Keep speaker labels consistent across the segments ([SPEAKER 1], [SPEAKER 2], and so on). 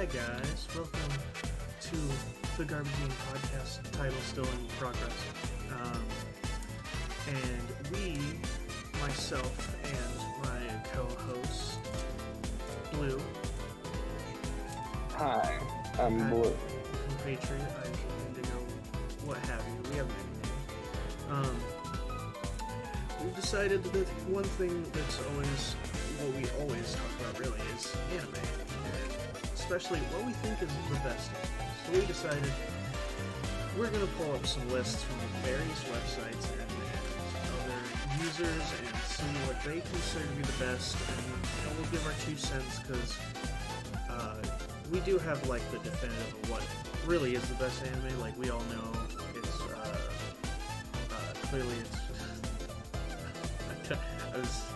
[SPEAKER 1] Hi guys, welcome to the Garbage Game Podcast, title still in progress. And we, myself and my co-host, Blue.
[SPEAKER 2] Hi, I'm Blue.
[SPEAKER 1] Compatriot, Indigo, what have you, we have many names. We've decided that one thing that's always, what we always talk about really, is anime. Especially what we think is the best anime. So we decided we're going to pull up some lists from various websites and other users and see what they consider to be the best, and we'll give our 2 cents, because we do have like the definitive of what really is the best anime. Like, we all know it's clearly it's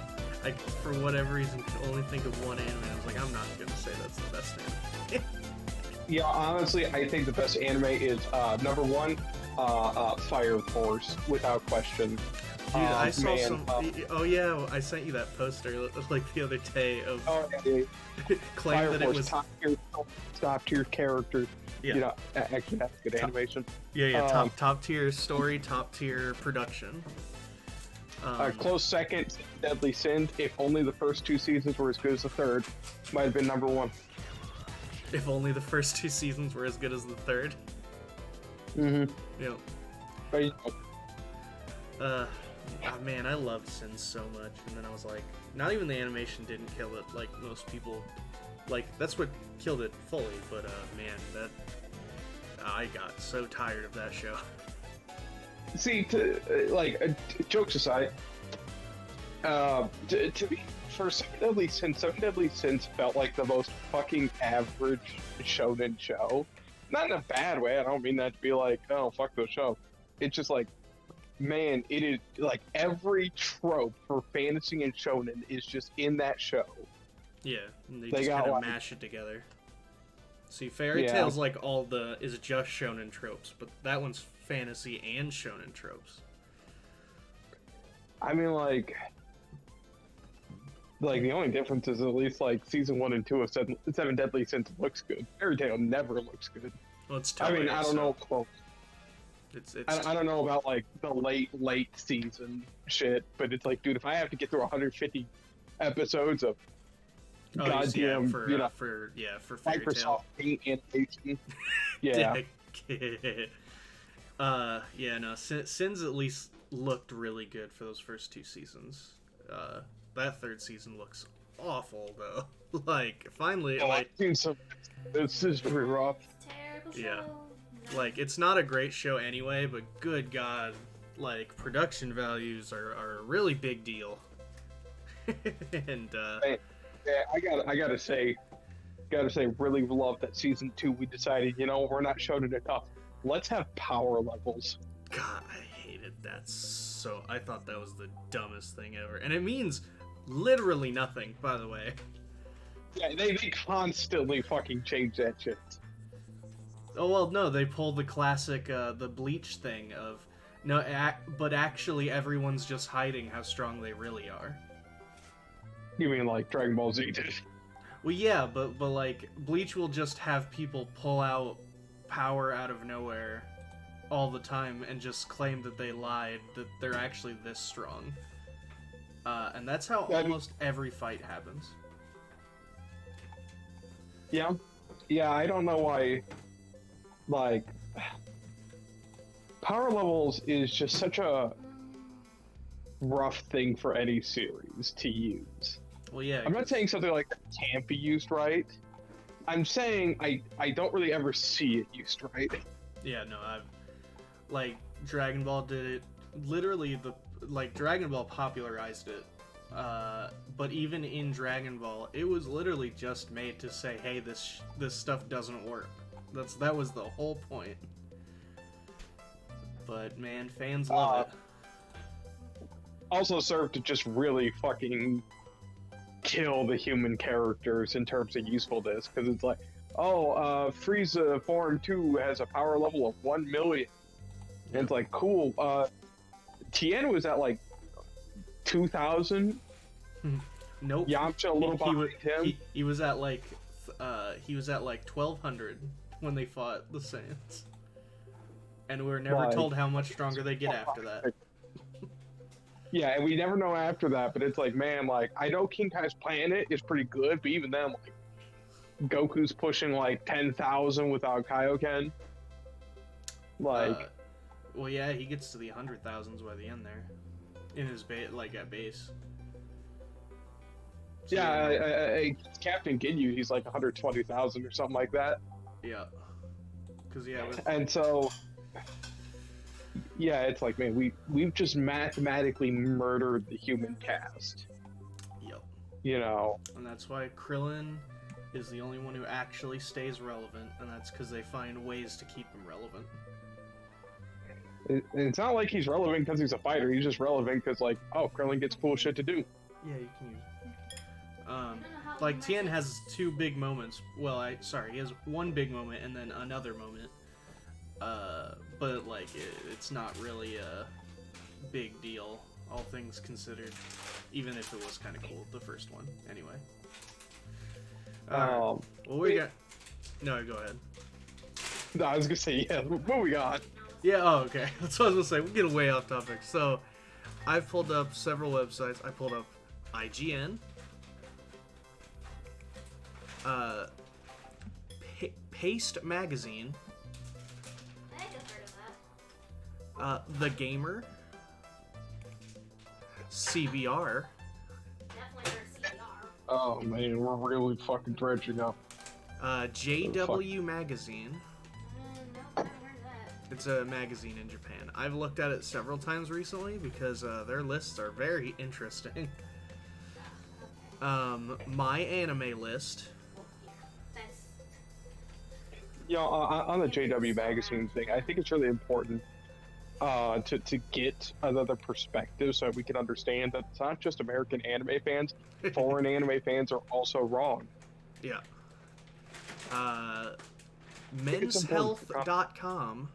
[SPEAKER 1] I for whatever reason could only think of one anime. I was like, I'm not gonna say that's the best anime.
[SPEAKER 2] Yeah, honestly, I think the best anime is number one, Fire Force, without question.
[SPEAKER 1] Dude, I saw oh yeah, I sent you that poster like the other day of claimed
[SPEAKER 2] Fire
[SPEAKER 1] that
[SPEAKER 2] Force,
[SPEAKER 1] it was
[SPEAKER 2] top tier character.
[SPEAKER 1] Yeah.
[SPEAKER 2] You know, actually that's good animation.
[SPEAKER 1] Yeah, top tier story, top tier production.
[SPEAKER 2] Close second, Deadly Sins. If only the first 2 seasons were as good as the third, might have been number 1.
[SPEAKER 1] If only the first 2 seasons were as good as the third.
[SPEAKER 2] Mm-hmm.
[SPEAKER 1] Yep.
[SPEAKER 2] But,
[SPEAKER 1] man, I loved Sins so much, and then I was like, not even the animation didn't kill it like most people. Like, that's what killed it fully, but man, that I got so tired of that show.
[SPEAKER 2] see, jokes aside, to be for Seven Deadly Sins felt like the most fucking average shonen show. Not in a bad way. I don't mean that to be like, oh, fuck the show. It's just like, man, it is like every trope for fantasy and shonen is just in that show.
[SPEAKER 1] Yeah, and they just kind of mash it together. See, Fairy Tail's like is just shonen tropes, but that one's fantasy and shonen tropes.
[SPEAKER 2] I mean, like the only difference is at least like season 1 and 2 of Seven Deadly Sins looks good. Fairy Tail never looks good.
[SPEAKER 1] Well, it's Toei,
[SPEAKER 2] I mean, I don't know. Well, I don't know about like the late season shit, but it's like, dude, if I have to get through 150 episodes of goddamn,
[SPEAKER 1] for Fairy
[SPEAKER 2] Microsoft
[SPEAKER 1] Tail
[SPEAKER 2] Paint animation, yeah.
[SPEAKER 1] Sins at least looked really good for those first 2 seasons. That 3rd season looks awful though. Like, finally,
[SPEAKER 2] I've seen some. This is pretty rough.
[SPEAKER 1] Yeah, like, it's not a great show anyway, but good god, like, production values are a really big deal. And
[SPEAKER 2] I gotta say, really love that season 2. We decided, we're not shonen enough. Let's have power levels.
[SPEAKER 1] God, I hated that so. I thought that was the dumbest thing ever, and it means literally nothing, by the way.
[SPEAKER 2] Yeah, they constantly fucking change that shit.
[SPEAKER 1] Oh, well, no, they pulled the classic, the Bleach thing of, no, but actually everyone's just hiding how strong they really are.
[SPEAKER 2] You mean like Dragon Ball Z did?
[SPEAKER 1] Well, yeah, but like, Bleach will just have people pull out power out of nowhere all the time and just claim that they lied, that they're actually this strong. And that's how almost every fight happens.
[SPEAKER 2] Yeah. Yeah, I don't know why, like, power levels is just such a rough thing for any series to use.
[SPEAKER 1] Well, yeah.
[SPEAKER 2] I'm not saying something like that can't be used right. I'm saying I don't really ever see it used right.
[SPEAKER 1] Yeah, no, like, Dragon Ball did it, literally, Dragon Ball popularized it. But even in Dragon Ball, it was literally just made to say, hey, this stuff doesn't work. That was the whole point. But man, fans love it.
[SPEAKER 2] Also served to just really fucking kill the human characters in terms of usefulness, because it's like, Frieza Form 2 has a power level of 1 million. And it's like, cool. Tien was at like 2,000.
[SPEAKER 1] Nope.
[SPEAKER 2] Yamcha a little behind him.
[SPEAKER 1] He was at like he was at like 1200 when they fought the Saiyans, and we were never
[SPEAKER 2] Like-
[SPEAKER 1] told how much stronger they get after that.
[SPEAKER 2] Yeah, and we never know after that, but it's like, man, like, I know King Kai's planet is pretty good, but even then, like, Goku's pushing, like, 10,000 without Kaioken. Like,
[SPEAKER 1] Well, yeah, he gets to the 100,000s by the end there, in his at base. So,
[SPEAKER 2] yeah, Captain Ginyu, he's like 120,000 or something like that.
[SPEAKER 1] yeah, because
[SPEAKER 2] And so, yeah, it's like, man, we've just mathematically murdered the human cast.
[SPEAKER 1] yep,
[SPEAKER 2] You know,
[SPEAKER 1] and that's why Krillin is the only one who actually stays relevant, and that's because they find ways to keep him relevant.
[SPEAKER 2] it's not like he's relevant because he's a fighter. He's just relevant because, like, oh, Krillin gets cool shit to do.
[SPEAKER 1] Yeah, you can use. Like Tien has two big moments. Well, he has one big moment and then another moment. But like it's not really a big deal, all things considered. Even if it was kind of cool, the first one. Anyway. Well, we got. No, go ahead.
[SPEAKER 2] No, I was gonna say, yeah. What we got?
[SPEAKER 1] Yeah. Oh, okay. That's what I was gonna say. We'll get way off topic. So, I've pulled up several websites. I pulled up IGN. Paste Magazine,
[SPEAKER 3] I just heard of that.
[SPEAKER 1] The Gamer, CBR,
[SPEAKER 3] Definitely heard CBR.
[SPEAKER 2] Oh man, we're really fucking dredging up.
[SPEAKER 1] JW Magazine.
[SPEAKER 3] Nope, I haven't heard of that.
[SPEAKER 1] It's a magazine in Japan. I've looked at it several times recently because their lists are very interesting. My Anime List.
[SPEAKER 3] That's
[SPEAKER 2] You know, on the JW Magazine thing, I think it's really important to get another perspective so we can understand that it's not just American anime fans. Foreign anime fans are also wrong.
[SPEAKER 1] Yeah. Menshealth.com.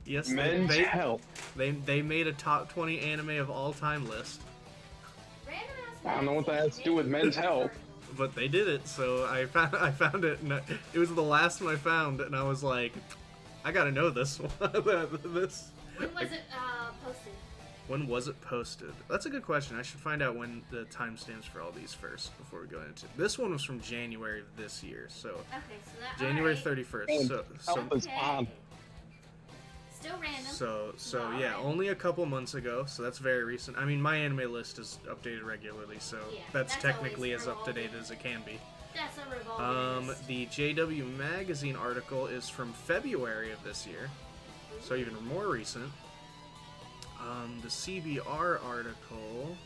[SPEAKER 1] Yes,
[SPEAKER 2] Men's Health.
[SPEAKER 1] they made a top 20 anime of all time list,
[SPEAKER 3] random ass.
[SPEAKER 2] I don't know what that has to do with men's health.
[SPEAKER 1] but they did it. So I found it, and it was the last one I found, and I was like, I gotta know this one. this.
[SPEAKER 3] When was it posted?
[SPEAKER 1] When was it posted? That's a good question. I should find out when the timestamps for all these first before we go into this one was from January of this year, so
[SPEAKER 3] Okay, so that
[SPEAKER 1] January
[SPEAKER 3] alright.
[SPEAKER 1] 31st. So
[SPEAKER 2] was on.
[SPEAKER 3] Still random.
[SPEAKER 1] So yeah,
[SPEAKER 3] Alright.
[SPEAKER 1] only a couple months ago. So that's very recent. I mean, my anime list is updated regularly, so
[SPEAKER 3] Yeah,
[SPEAKER 1] that's
[SPEAKER 3] that's
[SPEAKER 1] technically as
[SPEAKER 3] always
[SPEAKER 1] up to date
[SPEAKER 3] revolving.
[SPEAKER 1] as it can be.
[SPEAKER 3] That's a revolving list.
[SPEAKER 1] The JW Magazine article is from February of this year, so even more recent. The CBR article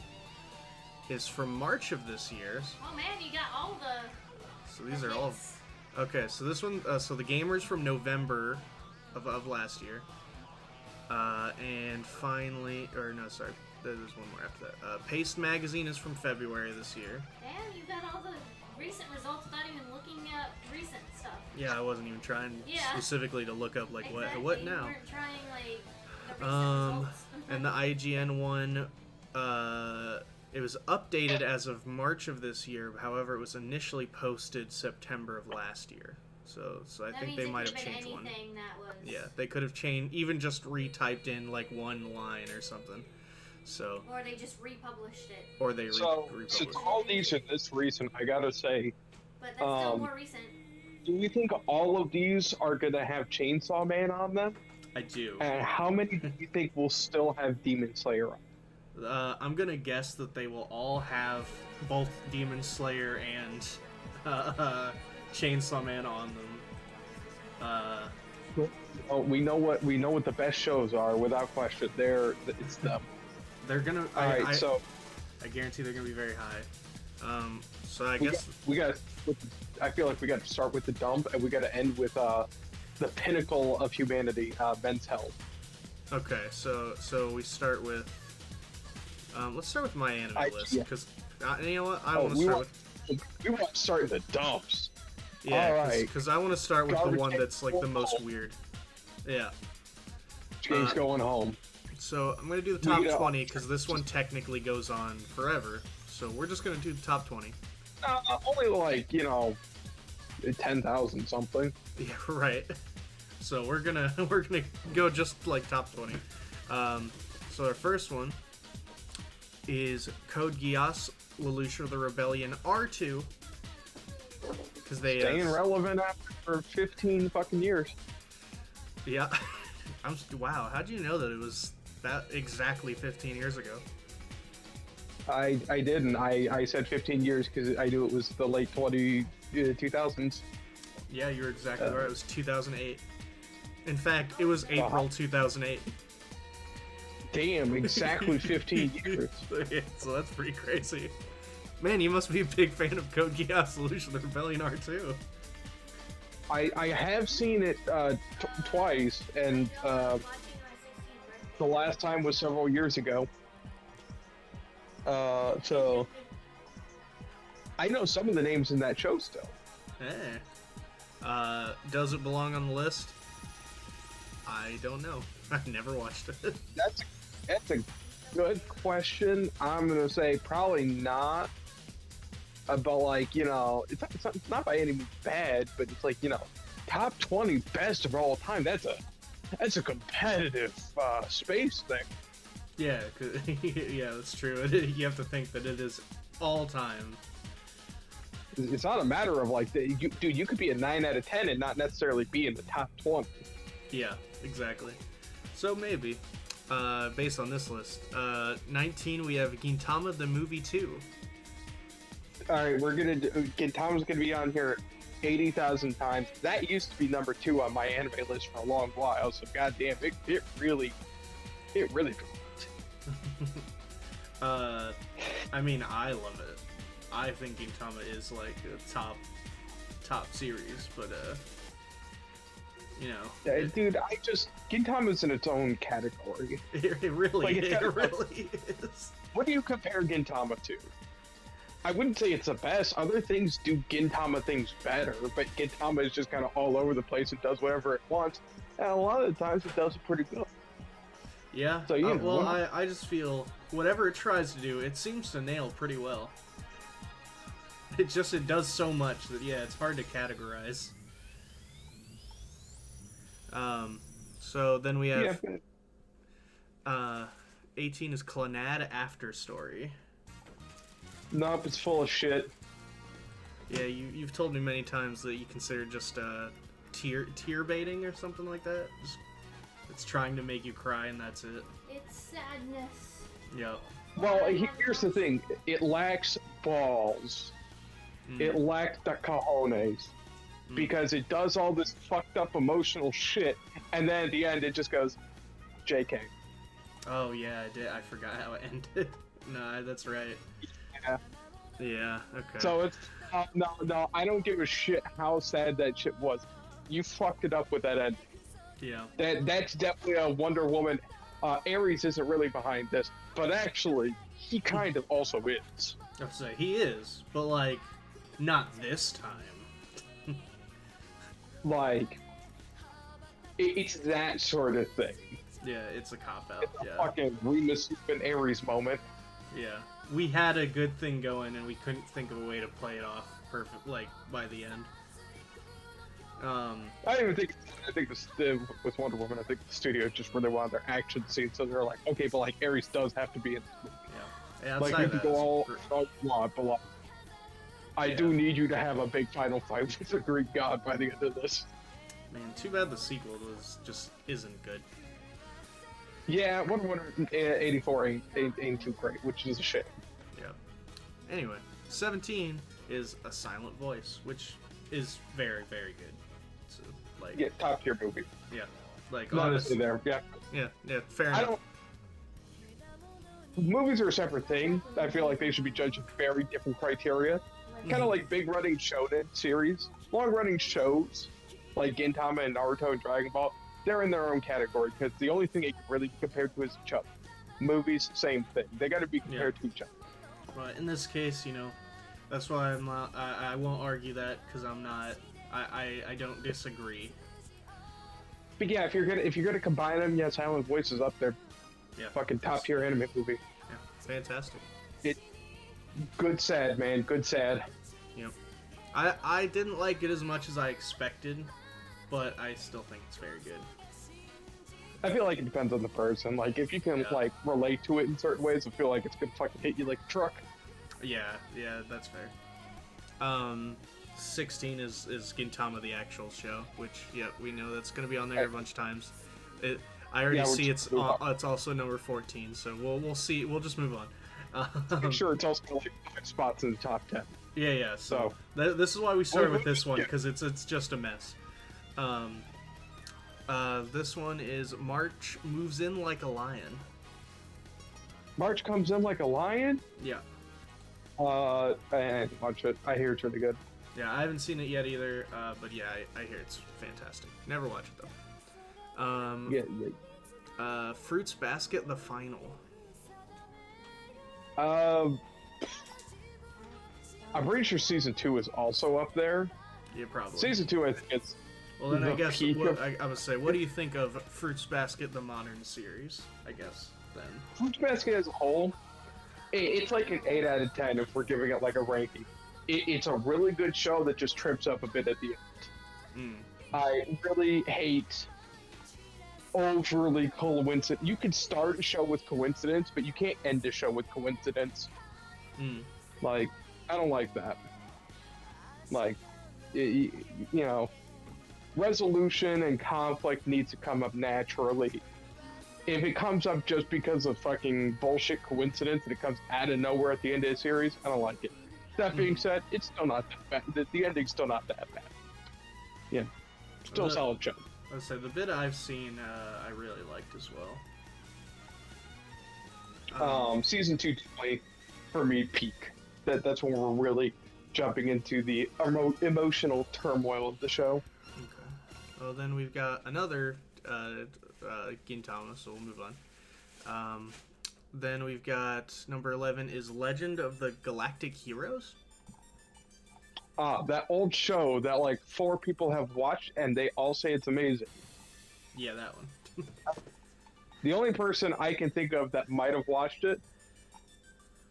[SPEAKER 1] is from March of this year.
[SPEAKER 3] Oh man, you got all the.
[SPEAKER 1] So these are all okay. So this one, so the Gamer's from November of last year, and finally, or no, sorry, there's one more after that. Paste Magazine is from February this year.
[SPEAKER 3] Damn, you got all the recent results without even looking at recent stuff.
[SPEAKER 1] Yeah, I wasn't even trying
[SPEAKER 3] Yeah.
[SPEAKER 1] specifically to look up like
[SPEAKER 3] Exactly,
[SPEAKER 1] what
[SPEAKER 3] you
[SPEAKER 1] now.
[SPEAKER 3] weren't trying like the recent results.
[SPEAKER 1] And the IGN one, it was updated as of March of this year. However, it was initially posted September of last year. So I
[SPEAKER 3] That
[SPEAKER 1] think
[SPEAKER 3] means
[SPEAKER 1] they
[SPEAKER 3] it
[SPEAKER 1] might have
[SPEAKER 3] could've been
[SPEAKER 1] changed one.
[SPEAKER 3] anything that was.
[SPEAKER 1] Yeah, they could have changed, even just retyped in like one line or something. So,
[SPEAKER 3] Or they just republished it.
[SPEAKER 1] or they
[SPEAKER 2] So,
[SPEAKER 1] republished.
[SPEAKER 2] since all these are this recent, I gotta say,
[SPEAKER 3] But that's still
[SPEAKER 2] Um,
[SPEAKER 3] more recent.
[SPEAKER 2] do you think all of these are gonna have Chainsaw Man on them?
[SPEAKER 1] I do.
[SPEAKER 2] And how many do you think will still have Demon Slayer on?
[SPEAKER 1] I'm gonna guess that they will all have both Demon Slayer and Chainsaw Man on them.
[SPEAKER 2] Oh, we know what the best shows are without question. It's them.
[SPEAKER 1] They're gonna.
[SPEAKER 2] All right, so
[SPEAKER 1] I guarantee they're gonna be very high. So I
[SPEAKER 2] we
[SPEAKER 1] guess
[SPEAKER 2] got. I feel like we got to start with the dump, and we got to end with the pinnacle of humanity, Men's Health.
[SPEAKER 1] okay. So we start with. Let's start with my anime list
[SPEAKER 2] yeah.
[SPEAKER 1] because you know what I
[SPEAKER 2] Oh,
[SPEAKER 1] want to
[SPEAKER 2] we
[SPEAKER 1] start
[SPEAKER 2] want-
[SPEAKER 1] with.
[SPEAKER 2] We want to start in the dumps.
[SPEAKER 1] Yeah,
[SPEAKER 2] alright.
[SPEAKER 1] because I want to start with the
[SPEAKER 2] Garbage
[SPEAKER 1] one
[SPEAKER 2] can
[SPEAKER 1] that's like the
[SPEAKER 2] go
[SPEAKER 1] most
[SPEAKER 2] home.
[SPEAKER 1] weird. Yeah.
[SPEAKER 2] James going home.
[SPEAKER 1] So I'm gonna do the top
[SPEAKER 2] Yeah.
[SPEAKER 1] 20 because this one technically goes on forever. So we're just gonna do the top 20.
[SPEAKER 2] Only like 10,000 something.
[SPEAKER 1] Yeah, right. So we're gonna go just like top 20. So our first one is Code Geass, Lelouch the Rebellion R2, because they
[SPEAKER 2] Staying relevant after 15 fucking years.
[SPEAKER 1] Yeah. Wow. How'd you know that it was that exactly 15 years ago?
[SPEAKER 2] I didn't. I said 15 years because I knew it was the late 2000s.
[SPEAKER 1] Yeah, you're exactly right. It was 2008. In fact, it was April 2008.
[SPEAKER 2] Damn, exactly 15 years.
[SPEAKER 1] Yeah, so that's pretty crazy. Man, you must be a big fan of Code Geass, Lelouch the Rebellion R2.
[SPEAKER 2] I have seen it twice, and the last time was several years ago. So I know some of the names in that show still.
[SPEAKER 1] Hey. Does it belong on the list? I don't know. I've never watched it.
[SPEAKER 2] That's a good question. I'm gonna say probably not. But like it's not by any means bad, but it's like top 20 best of all time. That's a competitive space thing.
[SPEAKER 1] Yeah, yeah, that's true. You have to think that it is all time.
[SPEAKER 2] It's not a matter of like, dude, you could be a 9 out of 10 and not necessarily be in the top 20.
[SPEAKER 1] Yeah, exactly. So maybe, based on this list, 19 we have Gintama the movie 2.
[SPEAKER 2] All right, Gintama's gonna be on here 80,000 times. That used to be number 2 on my anime list for a long while. So goddamn, it really.
[SPEAKER 1] I mean, I love it. I think Gintama is like a top series, but
[SPEAKER 2] dude, Gintama's in its own category.
[SPEAKER 1] It really,
[SPEAKER 2] like,
[SPEAKER 1] it really is.
[SPEAKER 2] What do you compare Gintama to? I wouldn't say it's the best. Other things do Gintama things better, but Gintama is just kind of all over the place. It does whatever it wants, and a lot of the times it does it pretty good.
[SPEAKER 1] Yeah.
[SPEAKER 2] So
[SPEAKER 1] well, I just feel whatever it tries to do, it seems to nail pretty well. It does so much that it's hard to categorize. So then we have 18 is Clannad After Story.
[SPEAKER 2] Nope, it's full of shit.
[SPEAKER 1] Yeah, you've told me many times that you consider just tear baiting or something like that. It's trying to make you cry and that's it.
[SPEAKER 3] It's sadness.
[SPEAKER 1] Yep.
[SPEAKER 2] Well, here's the thing. It lacks balls. It lacks the cojones. Because it does all this fucked up emotional shit, and then at the end it just goes, JK.
[SPEAKER 1] Oh yeah, I did. I forgot how it ended. No, that's right.
[SPEAKER 2] Yeah.
[SPEAKER 1] Yeah, okay.
[SPEAKER 2] So it's, no, I don't give a shit how sad that shit was. You fucked it up with that end.
[SPEAKER 1] Yeah.
[SPEAKER 2] That's definitely a Wonder Woman. Ares isn't really behind this, but actually, he kind of also is.
[SPEAKER 1] I was say he is, but like, not this time.
[SPEAKER 2] Like, it's that sort of thing.
[SPEAKER 1] Yeah, it's a cop-out.
[SPEAKER 2] It's a
[SPEAKER 1] Yeah.
[SPEAKER 2] fucking Remus and Ares moment.
[SPEAKER 1] Yeah. We had a good thing going, and we couldn't think of a way to play it off perfect, like, by the end.
[SPEAKER 2] I think with Wonder Woman, I think the studio just really wanted their action scenes, so they're like, okay, but like Ares does have to be in this movie.
[SPEAKER 1] Yeah.
[SPEAKER 2] Like, you can go all blah, blah. I do need you to have a big final fight with the Greek god by the end of this.
[SPEAKER 1] Man, too bad the sequel isn't good.
[SPEAKER 2] Yeah, Wonder Woman 84 ain't too great, which is a shame.
[SPEAKER 1] Yeah. Anyway, 17 is A Silent Voice, which is very, very good. So, like,
[SPEAKER 2] Yeah, top tier movie.
[SPEAKER 1] yeah, like
[SPEAKER 2] Honestly, there. Yeah.
[SPEAKER 1] yeah, fair enough.
[SPEAKER 2] Movies are a separate thing. I feel like they should be judged with very different criteria. Kind of like big running shonen series, long running shows like Gintama and Naruto and Dragon Ball. They're in their own category because the only thing they can really compare to is each other. Movies, same thing. They got to be compared to each other.
[SPEAKER 1] But in this case, that's why I'm not. I won't argue that because I'm not. I don't disagree.
[SPEAKER 2] But yeah, if you're gonna combine them, yeah, Silent Voice is up there.
[SPEAKER 1] Yeah.
[SPEAKER 2] Fucking top tier anime movie.
[SPEAKER 1] Yeah, fantastic.
[SPEAKER 2] Good sad, man. Good sad.
[SPEAKER 1] Yep. I didn't like it as much as I expected, but I still think it's very good.
[SPEAKER 2] I feel like it depends on the person. Like, if you can,
[SPEAKER 1] Yeah.
[SPEAKER 2] like, relate to it in certain ways, I feel like it's gonna fucking hit you like a truck.
[SPEAKER 1] Yeah, that's fair. 16 is Gintama the actual show, which we know that's gonna be on there a bunch of times. I already
[SPEAKER 2] Yeah, we're
[SPEAKER 1] see
[SPEAKER 2] just move on.
[SPEAKER 1] it's also number 14, so we'll see. We'll just move on.
[SPEAKER 2] I'm sure it's also like 5 spots in the top 10.
[SPEAKER 1] Yeah. So
[SPEAKER 2] So-
[SPEAKER 1] this is why we started with this one,
[SPEAKER 2] Yeah.
[SPEAKER 1] because it's just a mess. This one is March Moves In Like a Lion.
[SPEAKER 2] March comes in like a lion.
[SPEAKER 1] Yeah.
[SPEAKER 2] I didn't watch it. I hear it's really good.
[SPEAKER 1] Yeah, I haven't seen it yet either, but yeah, I hear it's fantastic. Never watched it though.
[SPEAKER 2] Yeah.
[SPEAKER 1] Fruits Basket, the final.
[SPEAKER 2] I'm pretty sure season 2 is also up there.
[SPEAKER 1] Yeah, probably.
[SPEAKER 2] Season 2, I think it's.
[SPEAKER 1] Well, then I
[SPEAKER 2] the
[SPEAKER 1] guess
[SPEAKER 2] peak
[SPEAKER 1] what,
[SPEAKER 2] of-
[SPEAKER 1] I would say, what do you think of Fruits Basket, the modern series? I guess then.
[SPEAKER 2] Fruits Basket as a whole, it's like an 8 out of 10 if we're giving it like a ranking. It's a really good show that just trips up a bit at the end. I really hate overly coincidence. You could start a show with coincidence, but you can't end a show with coincidence. Like, I don't like that. Like, you know, resolution and conflict needs to come up naturally. If it comes up just because of fucking bullshit coincidence and it comes out of nowhere at the end of the series, I don't like it. That being said, it's still not that bad. The ending's still not that bad. Yeah. Still a solid show.
[SPEAKER 1] Let's say the bit I've seen, I really liked as well.
[SPEAKER 2] Season 2 definitely, for me, peak. That's when we're really jumping into the emotional turmoil of the show.
[SPEAKER 1] Okay. Well, then we've got another Gintama, so we'll move on. Then we've got number 11 is Legend of the Galactic Heroes.
[SPEAKER 2] That old show that like 4 people have watched and they all say it's amazing.
[SPEAKER 1] Yeah, that one.
[SPEAKER 2] The only person I can think of that might have watched it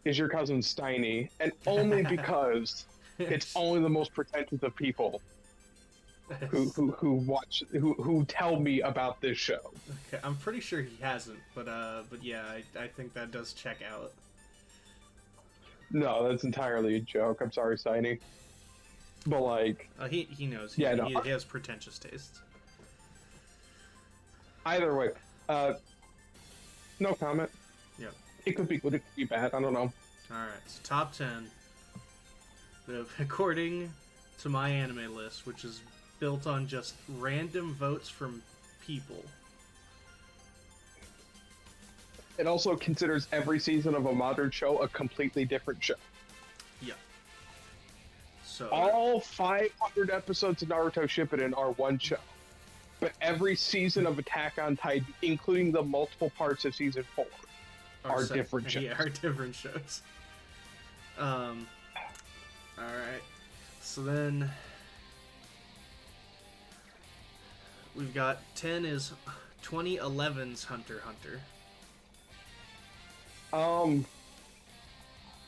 [SPEAKER 2] is your cousin Steiny, and only because it's only the most pretentious of people who watch who tell me about this show.
[SPEAKER 1] Okay, I'm pretty sure he hasn't, but yeah, I think that does check out.
[SPEAKER 2] No, that's entirely a joke. I'm sorry, Steiny. But like,
[SPEAKER 1] He knows.
[SPEAKER 2] Yeah, no.
[SPEAKER 1] He has pretentious tastes.
[SPEAKER 2] either way, no comment.
[SPEAKER 1] Yep.
[SPEAKER 2] It could be good, it could be bad. I don't know.
[SPEAKER 1] All right, so top 10. According to my anime list, which is built on just random votes from people.
[SPEAKER 2] It also considers every season of a modern show a completely different show.
[SPEAKER 1] Yeah. So
[SPEAKER 2] All 500 episodes of Naruto Shippuden are one show. But every season of Attack on Titan, including the multiple parts of season 4, are different shows.
[SPEAKER 1] Yeah, are different shows. All right. So then we've got 10 is 2011's Hunter x Hunter.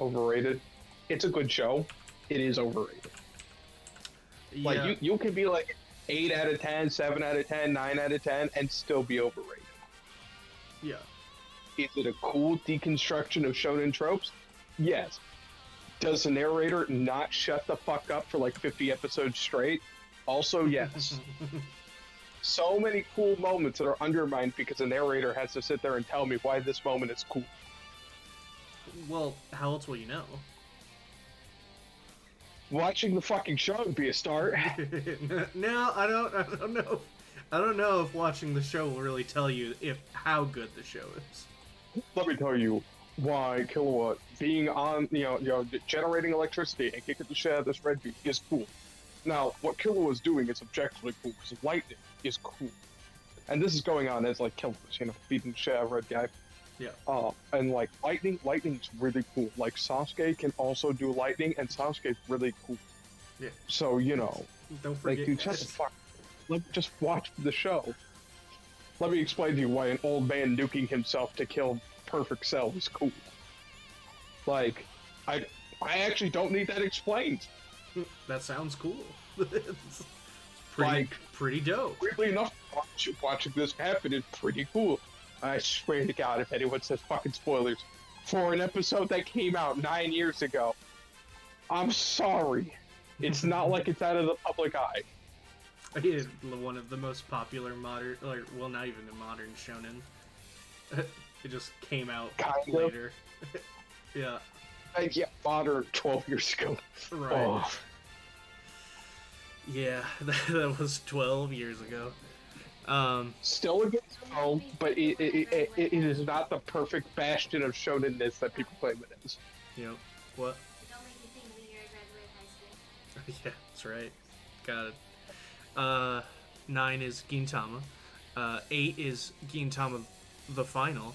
[SPEAKER 2] Overrated. It's a good show. It is overrated.
[SPEAKER 1] Yeah.
[SPEAKER 2] Like, you can be like 8 out of 10, 7 out of 10, 9 out of 10, and still be overrated.
[SPEAKER 1] Yeah.
[SPEAKER 2] Is it a cool deconstruction of shonen tropes? Yes. Does the narrator not shut the fuck up for like 50 episodes straight? Also, yes. So many cool moments that are undermined because the narrator has to sit there and tell me why this moment is cool.
[SPEAKER 1] Well, how else will you know?
[SPEAKER 2] Watching the fucking show would be a start.
[SPEAKER 1] No, I don't know. I don't know if watching the show will really tell you how good the show is.
[SPEAKER 2] Let me tell you why Kilowatt being on, generating electricity and kicking the shit out of this red beam is cool. Now, what Killua is doing is objectively cool because lightning is cool, and this is going on as like Kilowa's, beating the shit out of red guy.
[SPEAKER 1] Yeah.
[SPEAKER 2] And like lightning's really cool. Like Sasuke can also do lightning, and Sasuke's really cool.
[SPEAKER 1] Yeah.
[SPEAKER 2] So
[SPEAKER 1] Don't forget.
[SPEAKER 2] like, dude, shut the fuck. Let me just watch the show. Let me explain to you why an old man nuking himself to kill Perfect Cell is cool. Like, I actually don't need that explained.
[SPEAKER 1] That sounds cool. It's pretty,
[SPEAKER 2] Like-
[SPEAKER 1] pretty dope.
[SPEAKER 2] Weirdly enough, watching this happen is pretty cool. I swear to God, if anyone says fucking spoilers for an episode that came out 9 years ago, I'm sorry. It's not like it's out of the public eye.
[SPEAKER 1] It's one of the most popular modern, like, well, not even a modern shonen. It just came out
[SPEAKER 2] Kind of.
[SPEAKER 1] later. Yeah,
[SPEAKER 2] Yeah, modern 12 years ago.
[SPEAKER 1] right.
[SPEAKER 2] Oh.
[SPEAKER 1] Yeah, that was 12 years ago.
[SPEAKER 2] Still a good show, but it is not the perfect bastion of shonenness that people claim it is.
[SPEAKER 1] You know, what?
[SPEAKER 3] Don't make me think the year I graduated high school.
[SPEAKER 1] Yeah, that's right. Got it. 9 is Gintama. 8 is Gintama the Final.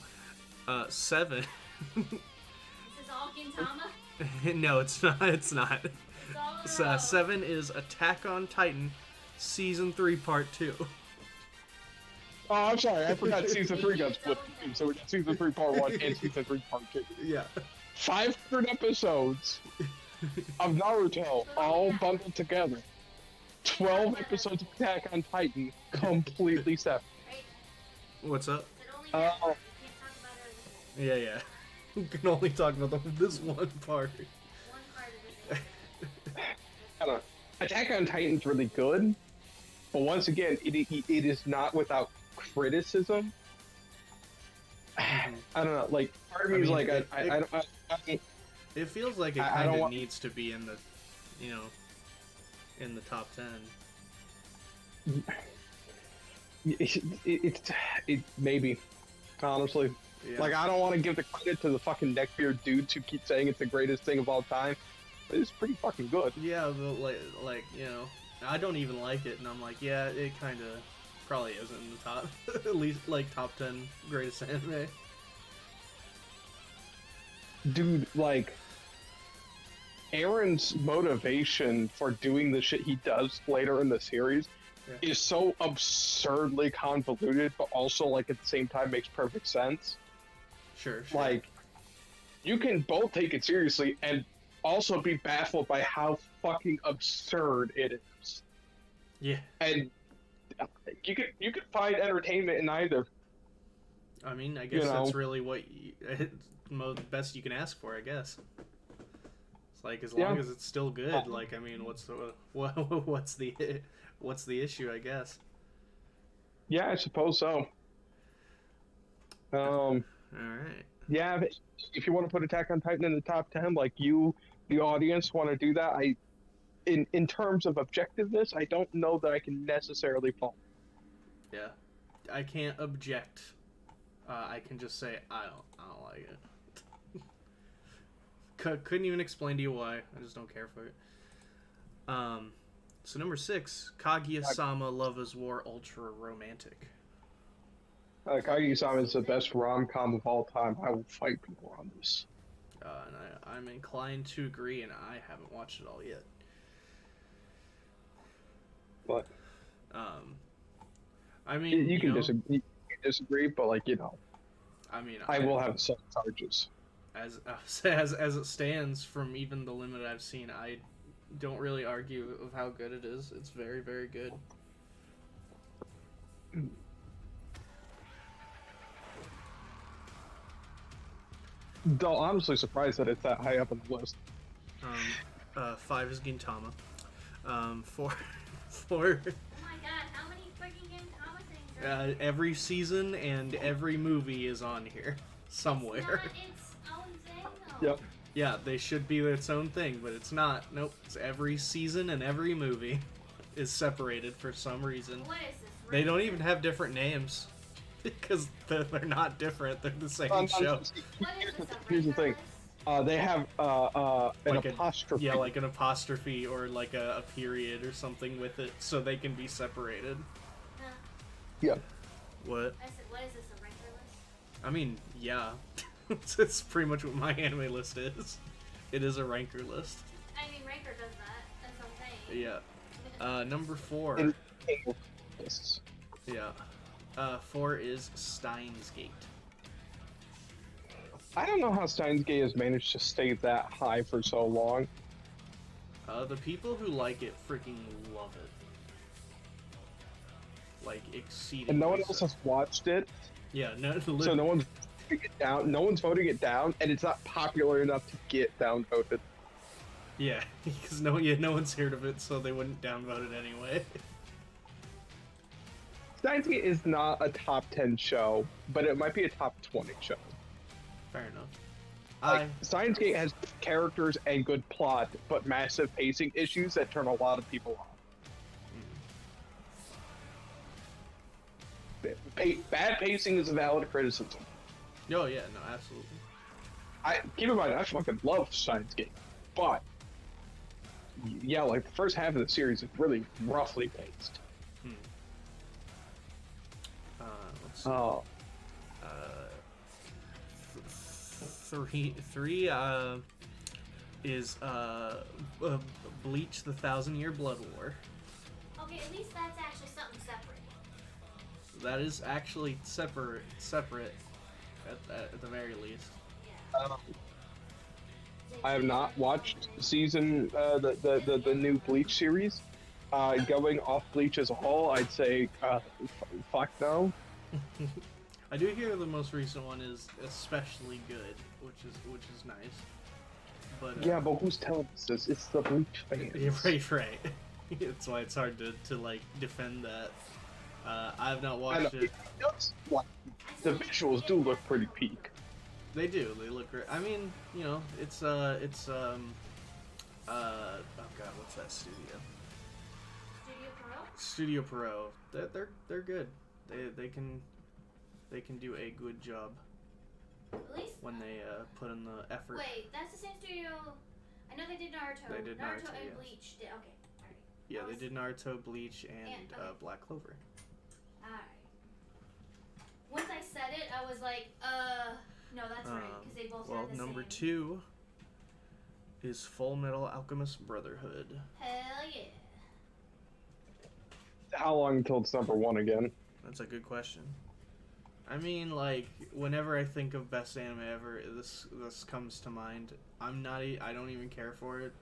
[SPEAKER 1] 7.
[SPEAKER 3] This is all Gintama?
[SPEAKER 1] No, it's not. It's not.
[SPEAKER 3] It's all in a row.
[SPEAKER 1] 7 is Attack on Titan, Season 3, Part 2.
[SPEAKER 2] Oh, I'm sorry, I forgot season 3 got split. So we got season 3 part 1 and season 3 part 2.
[SPEAKER 1] Yeah.
[SPEAKER 2] 500 episodes of Naruto all bundled together. 12 episodes of Attack on Titan completely separate.
[SPEAKER 3] Right?
[SPEAKER 1] What's up?
[SPEAKER 3] But only that
[SPEAKER 2] Oh.
[SPEAKER 3] part. You can't talk about everything.
[SPEAKER 1] Yeah, yeah. We can only talk about this one part.
[SPEAKER 3] One part of it.
[SPEAKER 2] I don't know. Attack on Titan's really good, but once again, it is not without criticism. I don't know, like, part of me
[SPEAKER 1] I
[SPEAKER 2] is
[SPEAKER 1] mean,
[SPEAKER 2] like, I
[SPEAKER 1] It feels like it
[SPEAKER 2] I
[SPEAKER 1] kind
[SPEAKER 2] don't
[SPEAKER 1] of
[SPEAKER 2] want-
[SPEAKER 1] needs to be in the, you know, in the top 10.
[SPEAKER 2] it maybe, honestly.
[SPEAKER 1] Yeah.
[SPEAKER 2] Like, I don't want to give the credit to the fucking neckbeard dudes who keep saying it's the greatest thing of all time, but it's pretty fucking good.
[SPEAKER 1] Yeah, but like you know, I don't even like it, and I'm like, yeah, it kind of probably isn't in the top, at least like top 10 greatest anime.
[SPEAKER 2] Dude, like, Aaron's motivation for doing the shit he does later in the series
[SPEAKER 1] Yeah.
[SPEAKER 2] is so absurdly convoluted, but also, like, at the same time makes perfect sense.
[SPEAKER 1] Sure, sure.
[SPEAKER 2] Like, you can both take it seriously and also be baffled by how fucking absurd it is.
[SPEAKER 1] yeah,
[SPEAKER 2] And you could find entertainment in either.
[SPEAKER 1] I mean, I guess
[SPEAKER 2] You
[SPEAKER 1] that's
[SPEAKER 2] know.
[SPEAKER 1] really what best you can ask for, I guess. It's like as long
[SPEAKER 2] Yeah.
[SPEAKER 1] as it's still good. Like, I mean, what's the issue? I guess.
[SPEAKER 2] Yeah, I suppose so.
[SPEAKER 1] All right.
[SPEAKER 2] Yeah, if you want to put Attack on Titan in the top 10, like you, the audience, want to do that, in terms of objectiveness, I don't know that I can necessarily follow.
[SPEAKER 1] Yeah, I can't object. I can just say I don't like it. Couldn't even explain to you why. I just don't care for it. So number 6, Kaguya-sama Love is War Ultra Romantic.
[SPEAKER 2] Kaguya-sama is the best rom-com of all time. I will fight people on this.
[SPEAKER 1] And I'm inclined to agree, and I haven't watched it all yet.
[SPEAKER 2] But
[SPEAKER 1] I mean,
[SPEAKER 2] you can
[SPEAKER 1] know,
[SPEAKER 2] disagree, but, like, you know,
[SPEAKER 1] I mean,
[SPEAKER 2] I will have some charges.
[SPEAKER 1] as as it stands from even the limit I've seen, I don't really argue of how good it is. It's very, very good.
[SPEAKER 2] Though honestly surprised that it's that high up on the list.
[SPEAKER 1] 5 is Gintama. 4
[SPEAKER 3] Oh my god, how many freaking Gintama things are
[SPEAKER 1] every season and every movie is on here
[SPEAKER 3] It's
[SPEAKER 1] somewhere.
[SPEAKER 3] not its own thing, though.
[SPEAKER 2] Yep.
[SPEAKER 1] Yeah, they should be its own thing, but it's not. Nope. It's every season and every movie is separated for some reason.
[SPEAKER 3] What is this?
[SPEAKER 1] They don't
[SPEAKER 3] Ranger?
[SPEAKER 1] even have different names because they're not different. They're the same show.
[SPEAKER 3] What is this? A
[SPEAKER 2] Here's the thing.
[SPEAKER 3] Ranger
[SPEAKER 2] They have an
[SPEAKER 1] Like
[SPEAKER 2] apostrophe.
[SPEAKER 1] Yeah, like an apostrophe or like a period or something with it, so they can be separated.
[SPEAKER 3] list? Huh.
[SPEAKER 2] Yeah.
[SPEAKER 1] What?
[SPEAKER 3] I said, what is this? A ranker list?
[SPEAKER 1] I mean, yeah. It's pretty much what my anime list is. It is a ranker list.
[SPEAKER 3] I mean, ranker does that. That's what I'm saying.
[SPEAKER 1] Yeah. Number 4.
[SPEAKER 2] In- lists.
[SPEAKER 1] Yeah. 4 is Steins Gate.
[SPEAKER 2] I don't know how Steins Gate has managed to stay that high for so long.
[SPEAKER 1] The people who like it freaking love it. Like, exceedingly
[SPEAKER 2] And no one else
[SPEAKER 1] so.
[SPEAKER 2] has watched it,
[SPEAKER 1] Yeah, no,
[SPEAKER 2] so no one's voting it down. No one's voting it down, and it's not popular enough to get downvoted.
[SPEAKER 1] Yeah, because no one's heard of it, so they wouldn't downvote it anyway.
[SPEAKER 2] Steins Gate is not a top 10 show, but it might be a top 20 show.
[SPEAKER 1] Fair enough.
[SPEAKER 2] Like, Steins Gate has good characters and good plot, but massive pacing issues that turn a lot of people off. Bad pacing is a valid criticism.
[SPEAKER 1] Oh yeah, no, absolutely.
[SPEAKER 2] Keep in mind, I fucking love Steins Gate, but yeah, like the first half of the series is really roughly paced.
[SPEAKER 1] Let's see.
[SPEAKER 2] Oh,
[SPEAKER 1] Three is Bleach: The Thousand-Year Blood War.
[SPEAKER 3] Okay, at least that's actually something separate.
[SPEAKER 1] That is actually separate at the very least.
[SPEAKER 2] I have not watched season the new Bleach series. Going off Bleach as a whole, I'd say fuck no.
[SPEAKER 1] I do hear the most recent one is especially good, which is nice. But
[SPEAKER 2] Yeah, but who's telling us this? It's the Bleach fans.
[SPEAKER 1] yeah, right. That's why it's hard to like defend that. I've not
[SPEAKER 2] I know,
[SPEAKER 1] watched it.
[SPEAKER 2] it does, like, the visuals do look pretty peak.
[SPEAKER 1] They do. They look great. I mean, you know, it's oh god, what's that studio?
[SPEAKER 3] Studio Pro?
[SPEAKER 1] Studio Pro. They're good. They can do a good job
[SPEAKER 3] At least.
[SPEAKER 1] when they put in the effort.
[SPEAKER 3] Wait, that's the same studio. I know they did Naruto.
[SPEAKER 1] They did Naruto,
[SPEAKER 3] and
[SPEAKER 1] yes.
[SPEAKER 3] Bleach did. Okay, alright.
[SPEAKER 1] Yeah, they did Naruto, Bleach, and
[SPEAKER 3] okay.
[SPEAKER 1] Black Clover.
[SPEAKER 3] Alright. Once I said it, I was like, no, that's right, because they both
[SPEAKER 1] Well,
[SPEAKER 3] have the
[SPEAKER 1] number
[SPEAKER 3] same.
[SPEAKER 1] 2 is Full Metal Alchemist Brotherhood.
[SPEAKER 3] Hell yeah.
[SPEAKER 2] How long until it's number 1 again?
[SPEAKER 1] That's a good question. I mean, like, whenever I think of best anime ever, this comes to mind. I don't even care for it,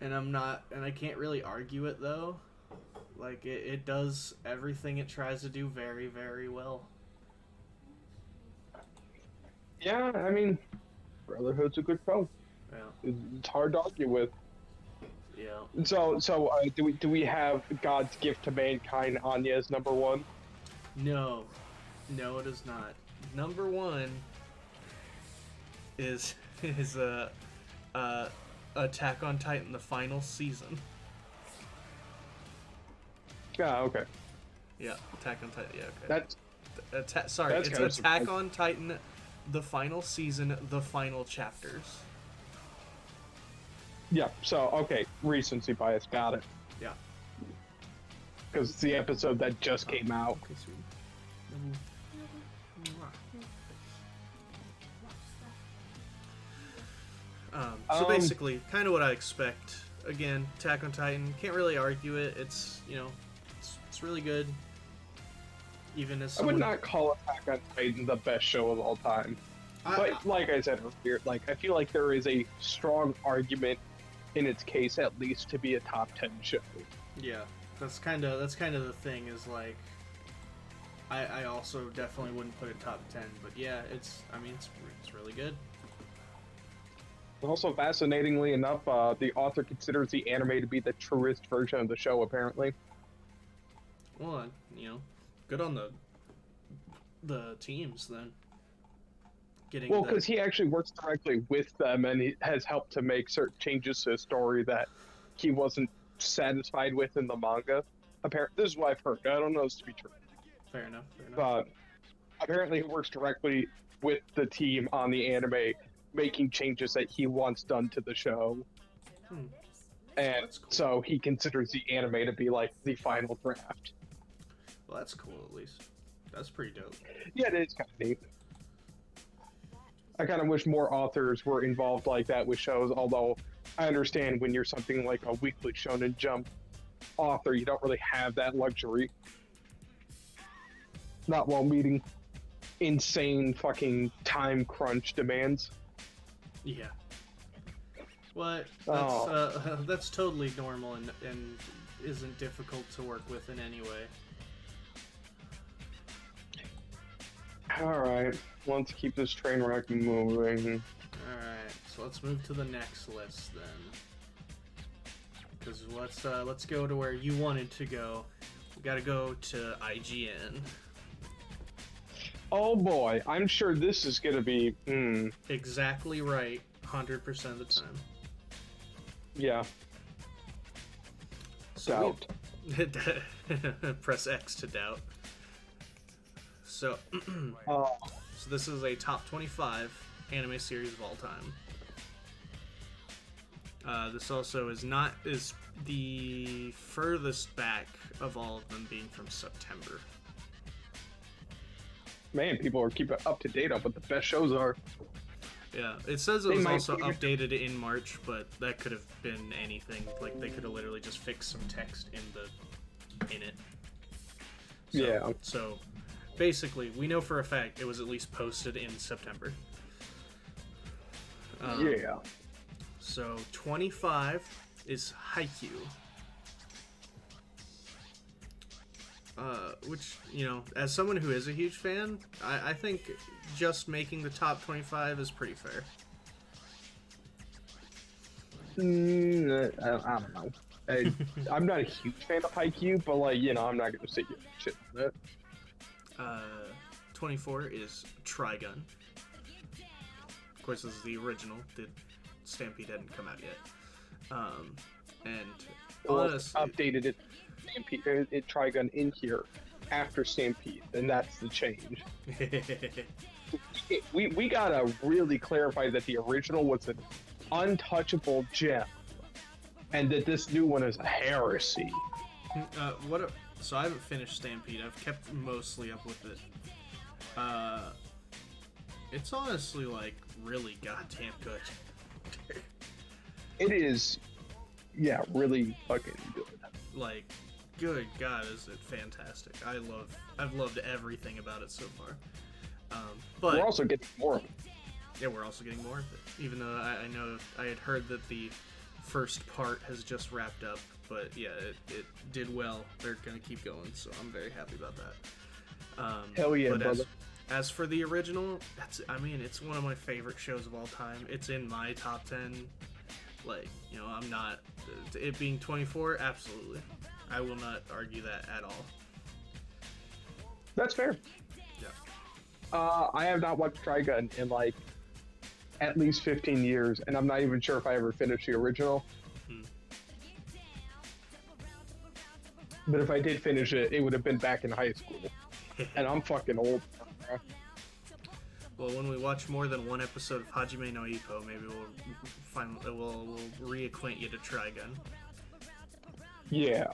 [SPEAKER 1] and I can't really argue it though. Like, it does everything it tries to do very, very well.
[SPEAKER 2] Yeah, I mean, Brotherhood's a good show.
[SPEAKER 1] Yeah,
[SPEAKER 2] It's hard to argue with.
[SPEAKER 1] yeah.
[SPEAKER 2] So do we have God's Gift to Mankind Anya as number 1?
[SPEAKER 1] No, it is not. Number 1 is Attack on Titan, the final season.
[SPEAKER 2] Yeah, okay.
[SPEAKER 1] Yeah, Attack on Titan. Yeah, okay.
[SPEAKER 2] That's
[SPEAKER 1] It's
[SPEAKER 2] That's
[SPEAKER 1] Attack
[SPEAKER 2] kinda surprising.
[SPEAKER 1] on Titan, the final season, the final chapters.
[SPEAKER 2] yeah. So okay, recency bias, got it.
[SPEAKER 1] Yeah.
[SPEAKER 2] Because it's the episode that just came out.
[SPEAKER 1] Okay, sweet. So basically, kind of what I expect. Again, Attack on Titan, can't really argue it. It's, you know, it's really good. Even as
[SPEAKER 2] I would
[SPEAKER 1] someone,
[SPEAKER 2] not call Attack on Titan the best show of all time. But like I said earlier, like I feel like there is a strong argument in its case, at least, to be a top 10 show.
[SPEAKER 1] yeah, that's kind of the thing. Is like, I also definitely wouldn't put it top 10, but yeah, it's really good.
[SPEAKER 2] Also, fascinatingly enough, the author considers the anime to be the truest version of the show, apparently.
[SPEAKER 1] Well, you know, good on the teams then. Getting
[SPEAKER 2] Well,
[SPEAKER 1] the-
[SPEAKER 2] because he actually works directly with them, and he has helped to make certain changes to the story that he wasn't satisfied with in the manga. Apparently, this is what I've heard. I don't know this to be true,
[SPEAKER 1] fair enough.
[SPEAKER 2] but apparently, he works directly with the team on the anime, making changes that he wants done to the show.
[SPEAKER 1] Hmm.
[SPEAKER 2] And
[SPEAKER 1] That's cool.
[SPEAKER 2] so he considers the anime to be like the final draft.
[SPEAKER 1] Well, that's cool at least. That's pretty dope.
[SPEAKER 2] Yeah, it is kind of neat. I kind of wish more authors were involved like that with shows, although I understand when you're something like a Weekly Shonen Jump author, you don't really have that luxury. Not while meeting insane fucking time crunch demands.
[SPEAKER 1] Yeah. What? That's totally normal and isn't difficult to work with in any way.
[SPEAKER 2] Alright, let's keep this train wreck moving.
[SPEAKER 1] Alright, so let's move to the next list then. Because let's go to where you wanted to go. We gotta go to IGN.
[SPEAKER 2] Oh boy, I'm sure this is gonna be,
[SPEAKER 1] Exactly right, 100% of the time.
[SPEAKER 2] yeah.
[SPEAKER 1] So
[SPEAKER 2] Doubt.
[SPEAKER 1] press X to doubt. So, so this is a top 25 anime series of all time. This also is the furthest back of all of them being from September.
[SPEAKER 2] Man, people are keeping up to date on what the best shows are.
[SPEAKER 1] Yeah, it says it
[SPEAKER 2] They
[SPEAKER 1] was
[SPEAKER 2] might
[SPEAKER 1] also
[SPEAKER 2] even-
[SPEAKER 1] updated in March, but that could have been anything. Like they could have literally just fixed some text in it. So,
[SPEAKER 2] Yeah.
[SPEAKER 1] So basically, we know for a fact it was at least posted in September.
[SPEAKER 2] Yeah.
[SPEAKER 1] So 25 is Haikyuu. Which, you know, as someone who is a huge fan, I think just making the top 25 is pretty fair.
[SPEAKER 2] I don't know. I'm not a huge fan of Haikyuu, but like, you know, I'm not gonna sit here and shit on it.
[SPEAKER 1] 24 is Trigun. Of course, this is the original. The Stampede hadn't come out yet. And
[SPEAKER 2] Well,
[SPEAKER 1] honestly,
[SPEAKER 2] updated it, Stampede, it Trigun in here after Stampede, and that's the change. We gotta really clarify that the original was an untouchable gem, and that this new one is a heresy.
[SPEAKER 1] So I haven't finished Stampede. I've kept mostly up with it. It's honestly like really goddamn good.
[SPEAKER 2] It is, yeah, really fucking good.
[SPEAKER 1] Like, good God, is it fantastic? I've loved everything about it so far. But
[SPEAKER 2] We're also getting more of it.
[SPEAKER 1] yeah, we're also getting more of it. Even though I know I had heard that the first part has just wrapped up, but yeah, it did well. They're gonna keep going, so I'm very happy about that.
[SPEAKER 2] Hell yeah,
[SPEAKER 1] but
[SPEAKER 2] brother.
[SPEAKER 1] As for the original, it's one of my favorite shows of all time. It's in my top 10. Like, you know, I'm not, it being 24, absolutely. I will not argue that at all.
[SPEAKER 2] That's fair.
[SPEAKER 1] Yeah.
[SPEAKER 2] I have not watched Trigun in like at least 15 years, and I'm not even sure if I ever finished the original. But if I did finish it, it would have been back in high school, and I'm fucking old.
[SPEAKER 1] Well, when we watch more than one episode of Hajime no Ippo, maybe we'll reacquaint you to Trigun.
[SPEAKER 2] Yeah.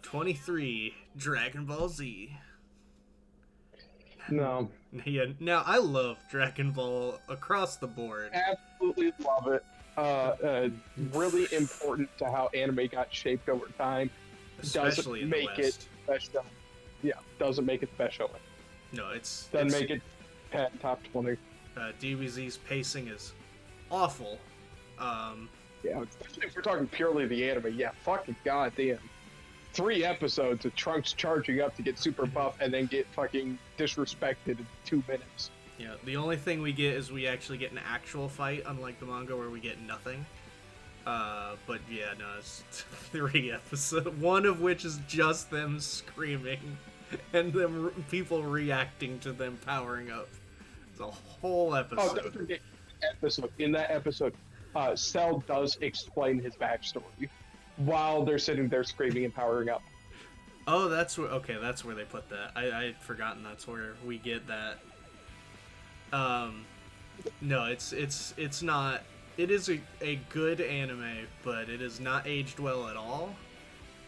[SPEAKER 1] 23, Dragon Ball Z.
[SPEAKER 2] No.
[SPEAKER 1] Yeah, now I love Dragon Ball across the board.
[SPEAKER 2] Absolutely love it. Really important to how anime got shaped over time.
[SPEAKER 1] Especially in the
[SPEAKER 2] make
[SPEAKER 1] West.
[SPEAKER 2] it best showing. Yeah, doesn't make it the best showing.
[SPEAKER 1] No, it's
[SPEAKER 2] Doesn't make it top 20.
[SPEAKER 1] DBZ's pacing is awful.
[SPEAKER 2] Yeah, especially if we're talking purely the anime. Yeah, fucking goddamn. 3 episodes of Trunks charging up to get super buff and then get fucking disrespected in 2 minutes.
[SPEAKER 1] Yeah, the only thing we get is we actually get an actual fight, unlike the manga where we get nothing. But yeah, no, it's 3 episodes, one of which is just them screaming and them people reacting to them powering up. It's a whole
[SPEAKER 2] Oh,
[SPEAKER 1] episode.
[SPEAKER 2] don't forget, in that episode, Cell does explain his backstory while they're sitting there screaming and powering up.
[SPEAKER 1] Oh, that's where. Okay, that's where they put that. I'd forgotten that's where we get that. No, it's not. It is a good anime, but it is not aged well at all.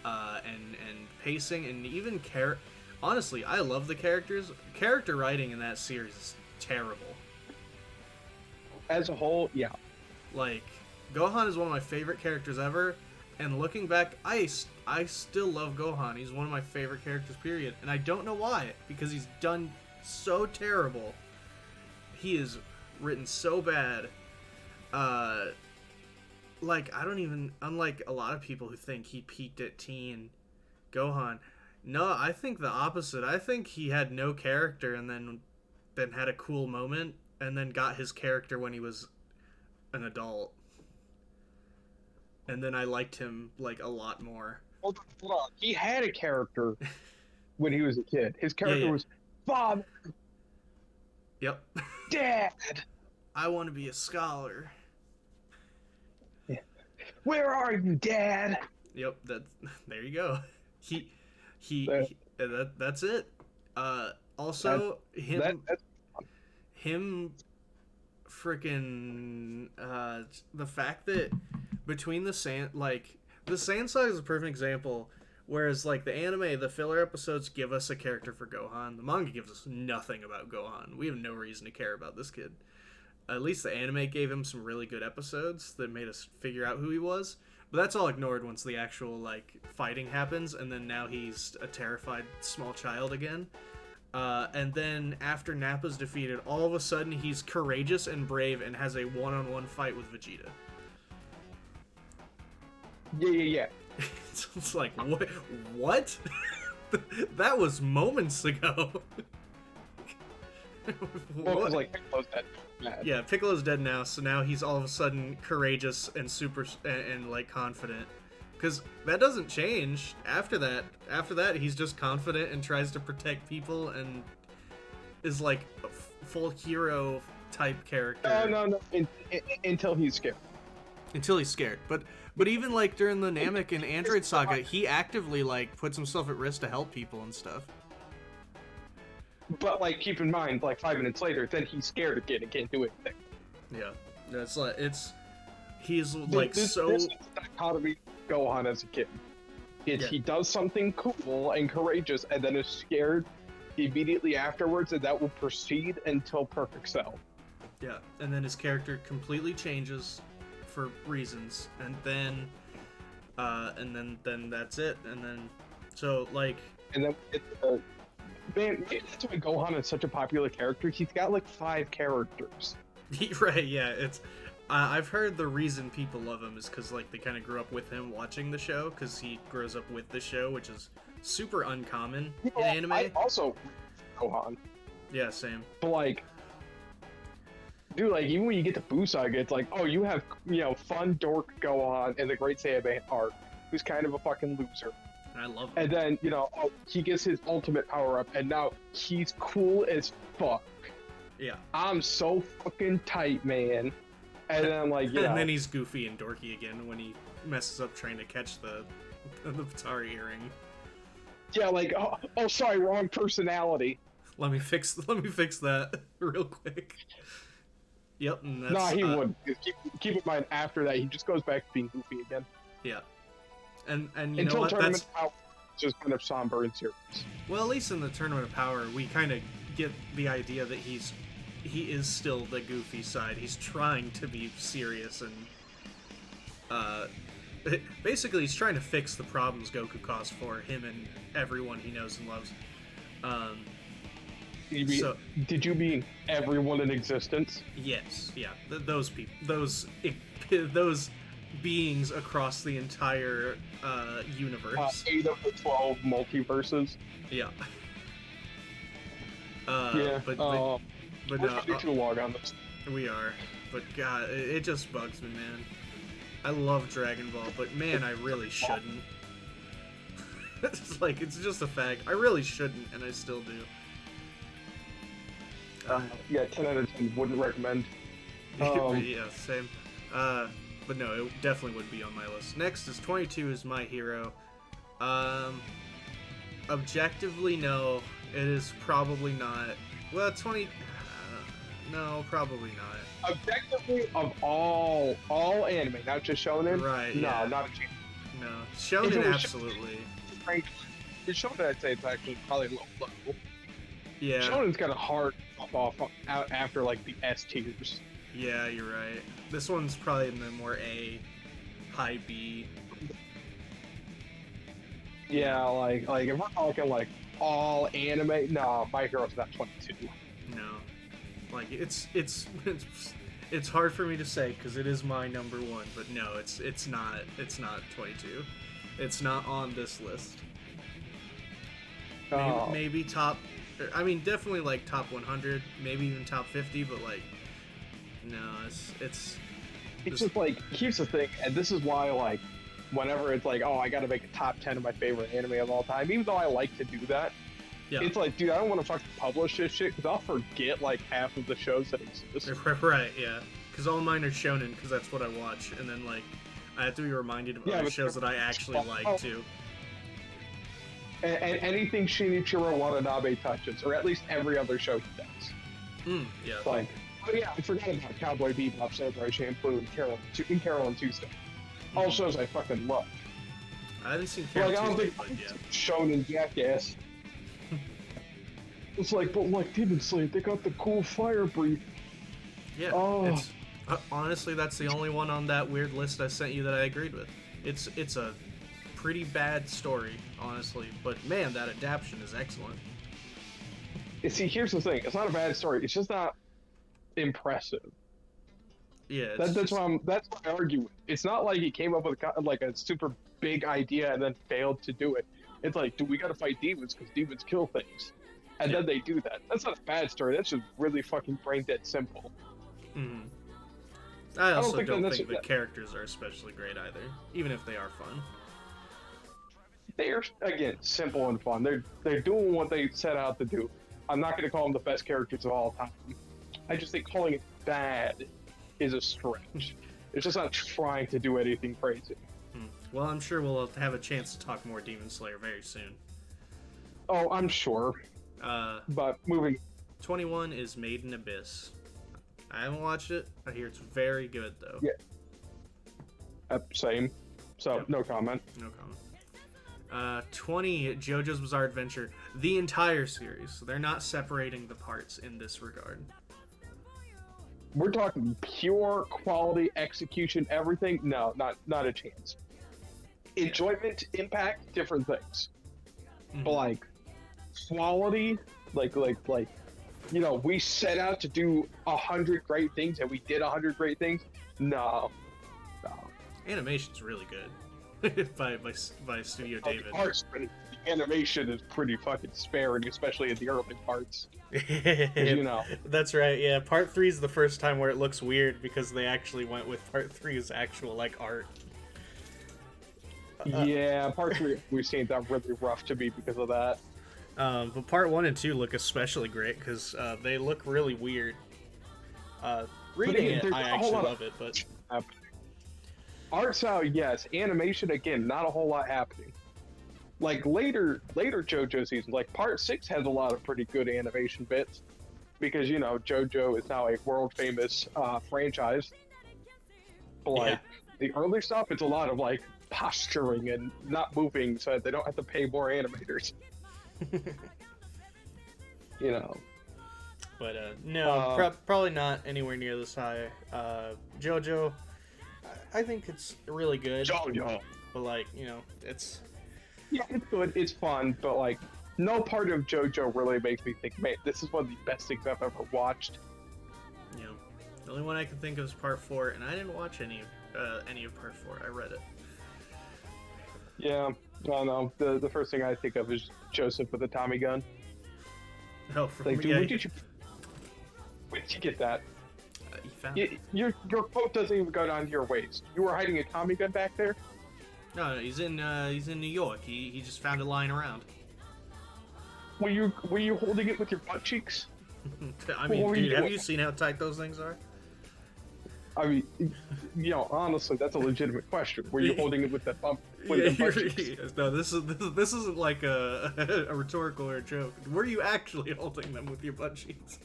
[SPEAKER 1] And pacing and even honestly, I love the characters. Character writing in that series is terrible.
[SPEAKER 2] As a whole, yeah.
[SPEAKER 1] Like, Gohan is one of my favorite characters ever, and looking back, I still love Gohan. He's one of my favorite characters, period. And I don't know why, because he's done so terrible. He is written so bad. like, I don't even, unlike a lot of people who think he peaked at teen Gohan, no, I think the opposite. I think he had no character and then had a cool moment and then got his character when he was an adult. And then I liked him like a lot more.
[SPEAKER 2] Hold on. He had a character when he was a kid. His character
[SPEAKER 1] yeah.
[SPEAKER 2] was Bob,
[SPEAKER 1] Yep.
[SPEAKER 2] Dad.
[SPEAKER 1] I want to be a scholar.
[SPEAKER 2] Where are you, Dad?
[SPEAKER 1] Yep, there you go. That's it. Also him freaking the fact that between the Saiyan Saga is a perfect example. Whereas like the anime, the filler episodes give us a character for Gohan. The manga gives us nothing about Gohan. We have no reason to care about this kid. At least the anime gave him some really good episodes that made us figure out who he was. But that's all ignored once the actual like fighting happens, and then now he's a terrified small child again. And then after Nappa's defeated, all of a sudden he's courageous and brave and has a one-on-one fight with Vegeta.
[SPEAKER 2] Yeah.
[SPEAKER 1] It's like, what? That was moments ago.
[SPEAKER 2] Well, it was like Piccolo's dead.
[SPEAKER 1] Yeah, Piccolo's dead now, so now he's all of a sudden courageous and super and like confident. Because that doesn't change after that. After that, he's just confident and tries to protect people and is like a full hero type character.
[SPEAKER 2] No. Until he's scared.
[SPEAKER 1] Until he's scared. But even like during the Namek and Android Saga, he actively like puts himself at risk to help people and stuff.
[SPEAKER 2] But like, keep in mind, like 5 minutes later, then he's scared again and can't do anything.
[SPEAKER 1] Yeah, that's like he's
[SPEAKER 2] like this is the dichotomy of Gohan as a kid. He does something cool and courageous, and then is scared immediately afterwards, and that will proceed until Perfect Cell.
[SPEAKER 1] Yeah, and then his character completely changes for reasons, and then that's it, and then so like.
[SPEAKER 2] And then man, that's why Gohan is such a popular character. He's got like 5 characters.
[SPEAKER 1] Right, yeah. It's I've heard the reason people love him is because like they kind of grew up with him watching the show, because he grows up with the show, which is super uncommon in anime.
[SPEAKER 2] I also Gohan.
[SPEAKER 1] Yeah, same.
[SPEAKER 2] But like, dude, like even when you get to Buu Saga, it's like, oh, you have fun dork Gohan and the Great Saiyaman arc, who's kind of a fucking loser.
[SPEAKER 1] I love him.
[SPEAKER 2] And then, he gets his ultimate power up, and now he's cool as fuck.
[SPEAKER 1] Yeah.
[SPEAKER 2] I'm so fucking tight, man. And then, like,
[SPEAKER 1] and then he's goofy and dorky again when he messes up trying to catch the Atari earring.
[SPEAKER 2] Yeah, like, oh, sorry, wrong personality.
[SPEAKER 1] Let me fix that real quick. Yep. And that's,
[SPEAKER 2] nah, he wouldn't. Keep in mind, after that, he just goes back to being goofy again.
[SPEAKER 1] Yeah. And you
[SPEAKER 2] until
[SPEAKER 1] know what?
[SPEAKER 2] Tournament of Power, just kind of somber and serious.
[SPEAKER 1] Well, at least in the Tournament of Power, we kind of get the idea that he is still the goofy side. He's trying to be serious and basically he's trying to fix the problems Goku caused for him and everyone he knows and loves.
[SPEAKER 2] Did you mean everyone in existence?
[SPEAKER 1] Yes, yeah. Those people, those beings across the entire universe.
[SPEAKER 2] 8 of the 12 multiverses.
[SPEAKER 1] Yeah.
[SPEAKER 2] Yeah.
[SPEAKER 1] But
[SPEAKER 2] we're gonna be too long on this.
[SPEAKER 1] We are. But God, it just bugs me, man. I love Dragon Ball, but man, I really shouldn't. It's just a fact. I really shouldn't, and I still do.
[SPEAKER 2] Yeah, 10 out of 10 wouldn't recommend.
[SPEAKER 1] Yeah, same. But no, it definitely would be on my list. Next is 22 is My Hero. Objectively, no. It is probably not. Well, 20... no, probably not.
[SPEAKER 2] Objectively, of all anime, not just shonen?
[SPEAKER 1] Right,
[SPEAKER 2] no,
[SPEAKER 1] yeah.
[SPEAKER 2] not a chance.
[SPEAKER 1] No. Shonen, absolutely.
[SPEAKER 2] Frankly, for shonen, I'd say it's actually probably low level.
[SPEAKER 1] Yeah.
[SPEAKER 2] Shonen's got a hard off out after, like, the S tiers.
[SPEAKER 1] Yeah, you're right. This one's probably in the more A, high B.
[SPEAKER 2] Yeah, like if we're talking like all anime, no, My Hero's not 22.
[SPEAKER 1] No, like it's It's hard for me to say because it is my number one, but no, it's not 22. It's not on this list. Maybe,
[SPEAKER 2] Oh.
[SPEAKER 1] maybe top. I mean, definitely like top 100, maybe even top 50, but like, no, it's
[SPEAKER 2] It's just like, here's the thing, and this is why, like, whenever it's like, oh, I gotta make a top 10 of my favorite anime of all time, even though I like to do that,
[SPEAKER 1] yeah.
[SPEAKER 2] it's like, dude, I don't want to fucking publish this shit because I'll forget like half of the shows that exist.
[SPEAKER 1] Right, yeah. Because all mine are shonen, because that's what I watch, and then like I have to be reminded of other
[SPEAKER 2] but
[SPEAKER 1] shows that I actually like too.
[SPEAKER 2] And anything Shinichiro Watanabe touches, or at least every other show he does.
[SPEAKER 1] Yeah.
[SPEAKER 2] Like, oh yeah, I forgot about Cowboy Bebop, Samurai Champloo, and Carol and Tuesday. All shows I fucking love.
[SPEAKER 1] I haven't seen
[SPEAKER 2] Like,
[SPEAKER 1] Carol
[SPEAKER 2] I don't
[SPEAKER 1] Tuesday,
[SPEAKER 2] think
[SPEAKER 1] but yeah.
[SPEAKER 2] Shonen Jackass. It's like, but like Demon Slayer, they got the cool fire breath.
[SPEAKER 1] Yeah.
[SPEAKER 2] Oh.
[SPEAKER 1] It's honestly, that's the only one on that weird list I sent you that I agreed with. It's a pretty bad story, honestly, but man, that adaptation is excellent.
[SPEAKER 2] See, here's the thing: it's not a bad story. It's just not impressive.
[SPEAKER 1] Yeah.
[SPEAKER 2] That's why I argue with. It's not like he came up with like a super big idea and then failed to do it. It's like, dude, we got to fight demons because demons kill things, and then they do that. That's not a bad story. That's just really fucking brain dead simple.
[SPEAKER 1] Mhm. I also
[SPEAKER 2] think
[SPEAKER 1] don't
[SPEAKER 2] that
[SPEAKER 1] think the
[SPEAKER 2] that's-
[SPEAKER 1] characters are especially great either, even if they are fun.
[SPEAKER 2] They're again simple and fun. They're doing what they set out to do. I'm not going to call them the best characters of all time. I just think calling it bad is a stretch. It's just not trying to do anything crazy.
[SPEAKER 1] Well, I'm sure we'll have a chance to talk more Demon Slayer very soon.
[SPEAKER 2] Oh, I'm sure. But moving.
[SPEAKER 1] 21 is Made in Abyss. I haven't watched it. I hear it's very good, though.
[SPEAKER 2] Yeah. Same. So,
[SPEAKER 1] Yep.
[SPEAKER 2] no comment.
[SPEAKER 1] No comment. 20, JoJo's Bizarre Adventure. The entire series. So they're not separating the parts in this regard.
[SPEAKER 2] We're talking pure quality, execution, everything. No, not a chance. Enjoyment, impact, different things. But like quality, like you know, we set out to do 100 great things and we did 100 great things. No.
[SPEAKER 1] Animation's really good. by Studio David.
[SPEAKER 2] The art's pretty, the animation is pretty fucking sparing, especially in the early parts. You know.
[SPEAKER 1] That's right, yeah. Part 3 is the first time where it looks weird because they actually went with Part 3's actual, like, art.
[SPEAKER 2] Yeah, part 3 we've seen that really rough to me because of that.
[SPEAKER 1] But Part 1 and 2 look especially great because they look really weird. Reading
[SPEAKER 2] again,
[SPEAKER 1] it,
[SPEAKER 2] there's
[SPEAKER 1] I
[SPEAKER 2] not a whole
[SPEAKER 1] actually
[SPEAKER 2] lot of-
[SPEAKER 1] love it, but...
[SPEAKER 2] Art style, yes. Animation, again, not a whole lot happening. Like later JoJo seasons, like Part 6 has a lot of pretty good animation bits because, you know, JoJo is now a world famous franchise. But like the early stuff, it's a lot of like posturing and not moving so that they don't have to pay more animators. You know.
[SPEAKER 1] But no, probably not anywhere near this high. JoJo, I think it's really good.
[SPEAKER 2] JoJo.
[SPEAKER 1] But like, you know, it's...
[SPEAKER 2] Yeah, it's good, it's fun, but like, no part of JoJo really makes me think, man, this is one of the best things I've ever watched.
[SPEAKER 1] You know, the only one I can think of is Part 4, and I didn't watch any of Part 4. I read it.
[SPEAKER 2] Yeah, I don't know. The first thing I think of is Joseph with a Tommy gun.
[SPEAKER 1] Oh, from
[SPEAKER 2] Like, dude, where did you get that?
[SPEAKER 1] you found it.
[SPEAKER 2] Your coat doesn't even go down to your waist. You were hiding a Tommy gun back there?
[SPEAKER 1] No, he's in New York. He just found it lying around.
[SPEAKER 2] Were you holding it with your butt cheeks?
[SPEAKER 1] I mean,
[SPEAKER 2] What were you
[SPEAKER 1] dude, have
[SPEAKER 2] doing?
[SPEAKER 1] you seen how tight those things are?
[SPEAKER 2] I mean, you know, honestly, that's a legitimate question. Were you holding it with that bump? With
[SPEAKER 1] Yeah,
[SPEAKER 2] the butt cheeks?
[SPEAKER 1] no, this isn't like a rhetorical or a joke. Were you actually holding them with your butt cheeks?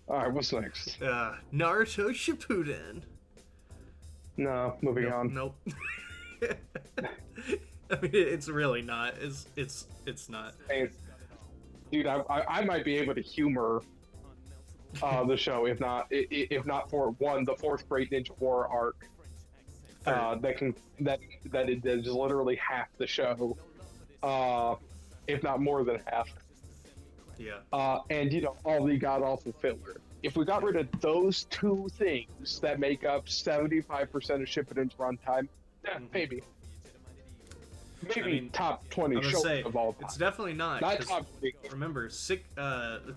[SPEAKER 2] All right, what's next?
[SPEAKER 1] Naruto Shippuden.
[SPEAKER 2] No, moving on.
[SPEAKER 1] Nope. I mean, it's really not. It's not.
[SPEAKER 2] Hey, dude, I might be able to humor the show if not for one, the fourth Great Ninja War arc that is literally half the show, if not more than half.
[SPEAKER 1] Yeah.
[SPEAKER 2] And you know, all the god awful filler. if we got rid of those two things that make up 75% of Shippuden's runtime, yeah, maybe. Maybe
[SPEAKER 1] I mean,
[SPEAKER 2] top 20
[SPEAKER 1] I'm gonna
[SPEAKER 2] shows
[SPEAKER 1] say
[SPEAKER 2] of all time.
[SPEAKER 1] it's definitely not.
[SPEAKER 2] Not
[SPEAKER 1] 'cause
[SPEAKER 2] top 20.
[SPEAKER 1] remember, it's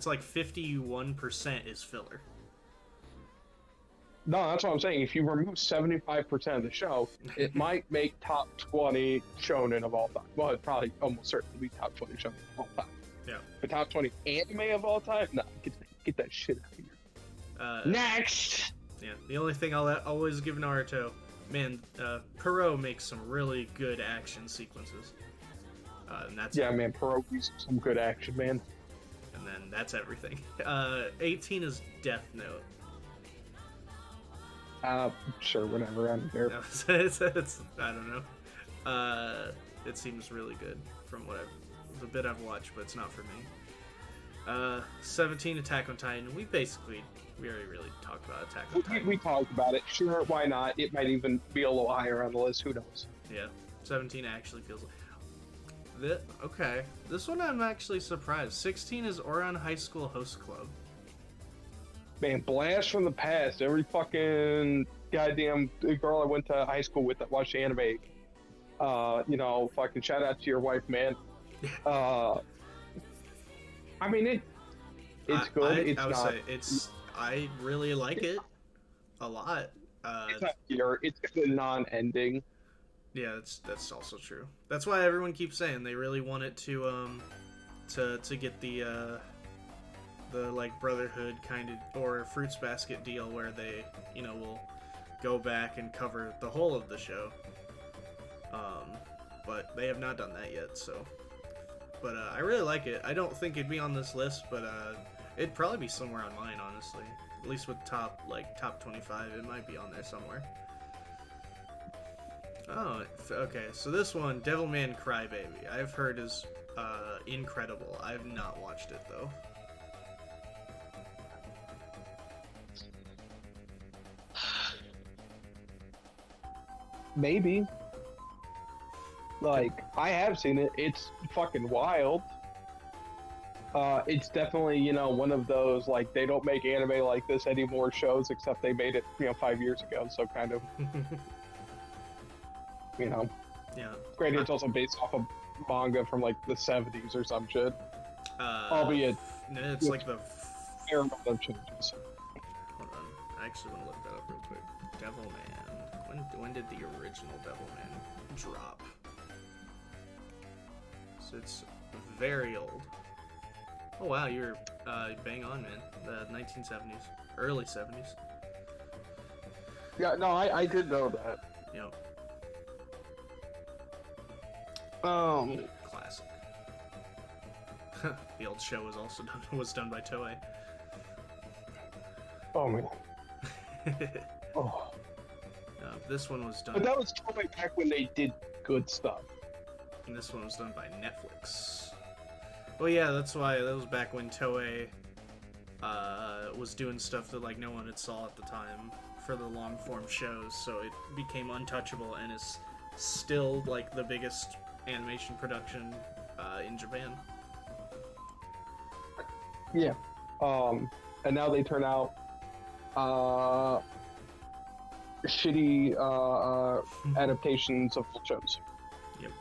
[SPEAKER 1] like 51% is filler.
[SPEAKER 2] No, that's what I'm saying. If you remove 75% of the show, it might make top 20 shonen of all time. Well, it'd probably almost certainly be top 20 shonen of all time.
[SPEAKER 1] Yeah.
[SPEAKER 2] But top 20 anime of all time? No, get that shit out of here. Next!
[SPEAKER 1] Yeah, the only thing I'll always give Naruto, man, Kuro makes some really good action sequences. And that's
[SPEAKER 2] Yeah, man, Pierogi's some good action, man.
[SPEAKER 1] And then that's everything. 18 is Death Note.
[SPEAKER 2] Sure, whatever, I don't care.
[SPEAKER 1] No, it's I don't know. It seems really good from the bit I've watched, but it's not for me. 17 Attack on Titan. We already really talked about Attack on Titan.
[SPEAKER 2] We talked about it. Sure, why not? It might even be a little higher on the list. Who knows?
[SPEAKER 1] Yeah, 17 actually feels. Okay, this one I'm actually surprised. 16 is Ouran High School Host Club.
[SPEAKER 2] Man, blast from the past. Every fucking goddamn girl I went to high school with that watched anime. Fucking shout out to your wife, man. I mean, it's good.
[SPEAKER 1] I really like it a lot.
[SPEAKER 2] It's not pure. It's a non-ending.
[SPEAKER 1] Yeah, that's also true. That's why everyone keeps saying they really want it to get the like Brotherhood kind of or Fruits Basket deal where they will go back and cover the whole of the show. But they have not done that yet. So, but I really like it. I don't think it'd be on this list, but it'd probably be somewhere on mine, honestly. At least with top 25, it might be on there somewhere. Oh, okay. So this one, Devilman Crybaby, I've heard is incredible. I have not watched it though.
[SPEAKER 2] Maybe. Like, I have seen it. It's fucking wild. It's definitely, one of those, like, they don't make anime like this anymore shows, except they made it, 5 years ago, so kind of,
[SPEAKER 1] Yeah.
[SPEAKER 2] Granted, it's also based off of manga from, like, the 70s or some shit. Albeit,
[SPEAKER 1] it's like the...
[SPEAKER 2] fair amount of changes.
[SPEAKER 1] Hold on. I actually want to look that up real quick. Devilman. When did the original Devilman drop? So it's very old. Oh wow, you're bang on, man. The 1970s, early 70s.
[SPEAKER 2] Yeah, no, I did know that.
[SPEAKER 1] Yep. Classic. The old show was done by Toei.
[SPEAKER 2] Oh man. Oh.
[SPEAKER 1] This one was done.
[SPEAKER 2] But that was Toei back when they did good stuff.
[SPEAKER 1] And this one was done by Netflix. Well, yeah, that's why that was back when Toei was doing stuff that like no one had saw at the time for the long form shows, so it became untouchable and is still like the biggest animation production in Japan.
[SPEAKER 2] Yeah. And now they turn out shitty adaptations of old shows.
[SPEAKER 1] Yep.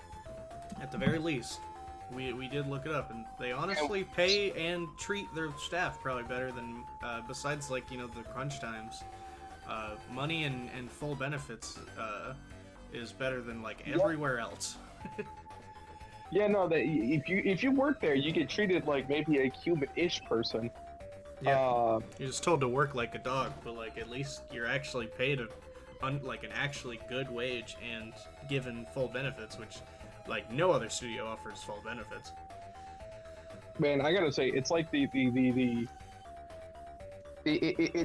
[SPEAKER 1] At the very least, we did look it up, and they honestly pay and treat their staff probably better than besides like the crunch times. Money and full benefits is better than like everywhere else.
[SPEAKER 2] Yeah, no, if you work there, you get treated like maybe a human-ish person.
[SPEAKER 1] Yeah, you're just told to work like a dog, but like at least you're actually paid like an actually good wage and given full benefits, which like no other studio offers full benefits.
[SPEAKER 2] Man, I gotta say, it's like it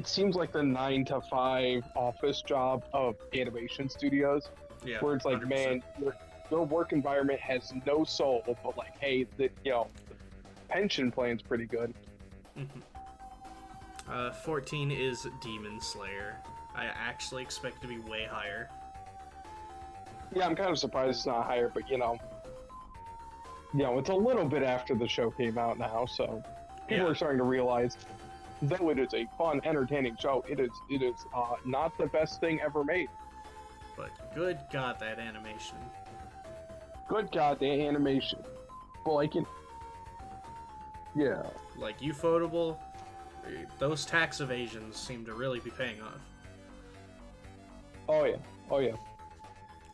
[SPEAKER 2] seems like the 9-to-5 office job of animation studios.
[SPEAKER 1] Yeah,
[SPEAKER 2] where it's like,
[SPEAKER 1] 100%.
[SPEAKER 2] man, your work environment has no soul, but like, hey, the pension plan's pretty good.
[SPEAKER 1] 14 is Demon Slayer. I actually expect it to be way higher.
[SPEAKER 2] Yeah, I'm kind of surprised it's not higher, but it's a little bit after the show came out now, so people
[SPEAKER 1] Yeah.
[SPEAKER 2] are starting to realize. though it is a fun, entertaining show, it is not the best thing ever made.
[SPEAKER 1] But good God, that animation.
[SPEAKER 2] Good God, the animation. Well, yeah.
[SPEAKER 1] Like, Ufotable, those tax evasions seem to really be paying off.
[SPEAKER 2] Oh yeah.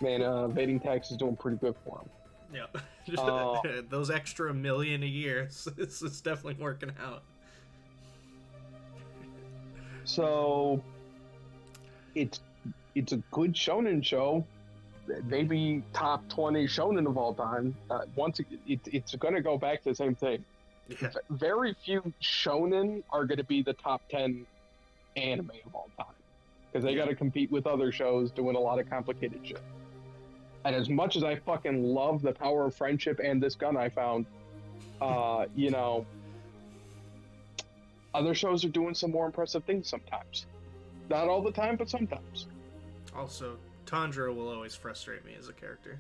[SPEAKER 2] Man, evading tax is doing pretty good for him.
[SPEAKER 1] Yeah. Those extra $1 million a year, it's definitely working out.
[SPEAKER 2] So, it's a good shonen show. Maybe top 20 shonen of all time. It's going to go back to the same thing.
[SPEAKER 1] Yeah.
[SPEAKER 2] Very few shonen are going to be the top 10 anime of all time. Because they got to compete with other shows doing a lot of complicated shit. And as much as I fucking love the power of friendship and this gun I found, you know, other shows are doing some more impressive things sometimes. Not all the time, but sometimes.
[SPEAKER 1] Also, Tanjiro will always frustrate me as a character.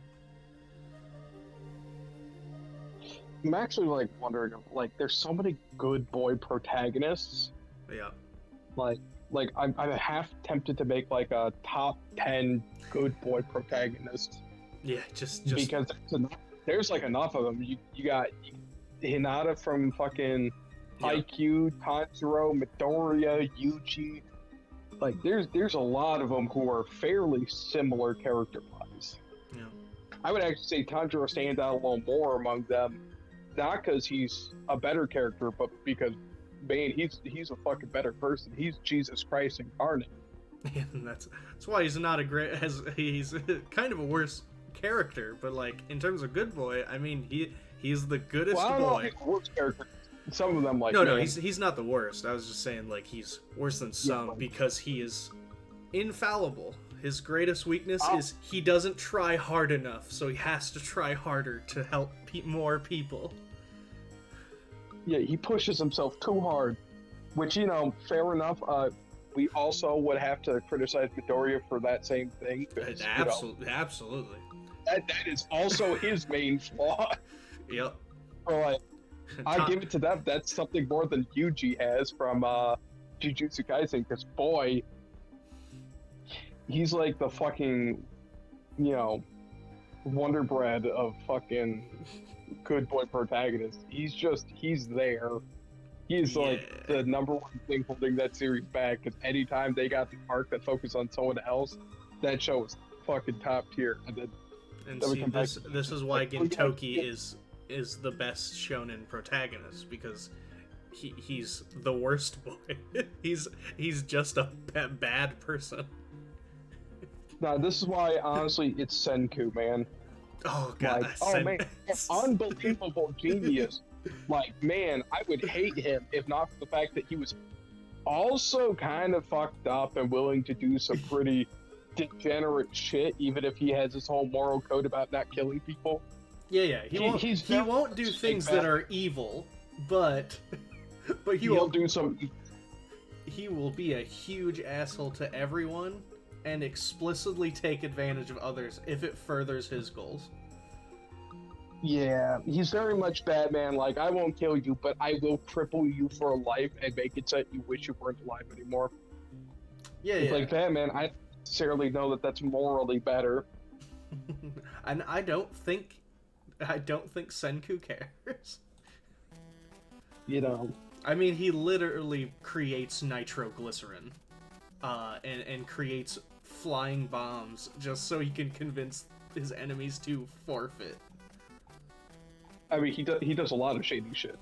[SPEAKER 2] I'm actually like wondering, like, there's so many good boy protagonists.
[SPEAKER 1] Yeah.
[SPEAKER 2] Like I'm half tempted to make like a top 10 good boy protagonists.
[SPEAKER 1] Yeah, just
[SPEAKER 2] because there's like enough of them. You got Hinata from fucking Haikyuu, Tanjiro, Midoriya, Yuji. Like there's a lot of them who are fairly similar character-wise.
[SPEAKER 1] Yeah.
[SPEAKER 2] I would actually say Tanjiro stands out a little more among them, not because he's a better character, but because, man, he's a fucking better person. He's Jesus Christ incarnate.
[SPEAKER 1] And that's why he's not he's kind of a worse character, but like in terms of good boy, I mean he's the goodest
[SPEAKER 2] I don't know
[SPEAKER 1] boy.
[SPEAKER 2] if he's the worst character. Some of them like
[SPEAKER 1] no, he's not the worst. I was just saying like he's worse than some because he is infallible. His greatest weakness is he doesn't try hard enough, so he has to try harder to help more people.
[SPEAKER 2] Yeah, he pushes himself too hard, which, you know, fair enough. We also would have to criticize Midoriya for that same thing.
[SPEAKER 1] Absolutely.
[SPEAKER 2] That is also his main flaw.
[SPEAKER 1] Yep.
[SPEAKER 2] So, like, I give it to them. That's something more than Yuji has from Jujutsu Kaisen, because boy, he's like the fucking, you know, Wonder Bread of fucking good boy protagonist. He's there. He's like the number one thing holding that series back, because anytime they got the arc that focused on someone else, that show was fucking top tier.
[SPEAKER 1] And see, this is why Gintoki is the best shonen protagonist, because he's the worst boy. he's just a bad person.
[SPEAKER 2] No, this is why, honestly, it's Senku, man.
[SPEAKER 1] Oh god,
[SPEAKER 2] like, oh man, unbelievable genius. Like, man, I would hate him if not for the fact that he was also kind of fucked up and willing to do some pretty degenerate shit, even if he has his whole moral code about not killing people.
[SPEAKER 1] Yeah, he won't do things that are evil, but he'll
[SPEAKER 2] do some.
[SPEAKER 1] He will be a huge asshole to everyone and explicitly take advantage of others if it furthers his goals.
[SPEAKER 2] Yeah, he's very much Batman. Like, I won't kill you, but I will cripple you for life and make it so that you wish you weren't alive anymore. It's like Batman. I don't necessarily know that that's morally better.
[SPEAKER 1] And I don't think Senku cares.
[SPEAKER 2] You know.
[SPEAKER 1] I mean, he literally creates nitroglycerin, and creates flying bombs just so he can convince his enemies to forfeit.
[SPEAKER 2] I mean, he does a lot of shady shit.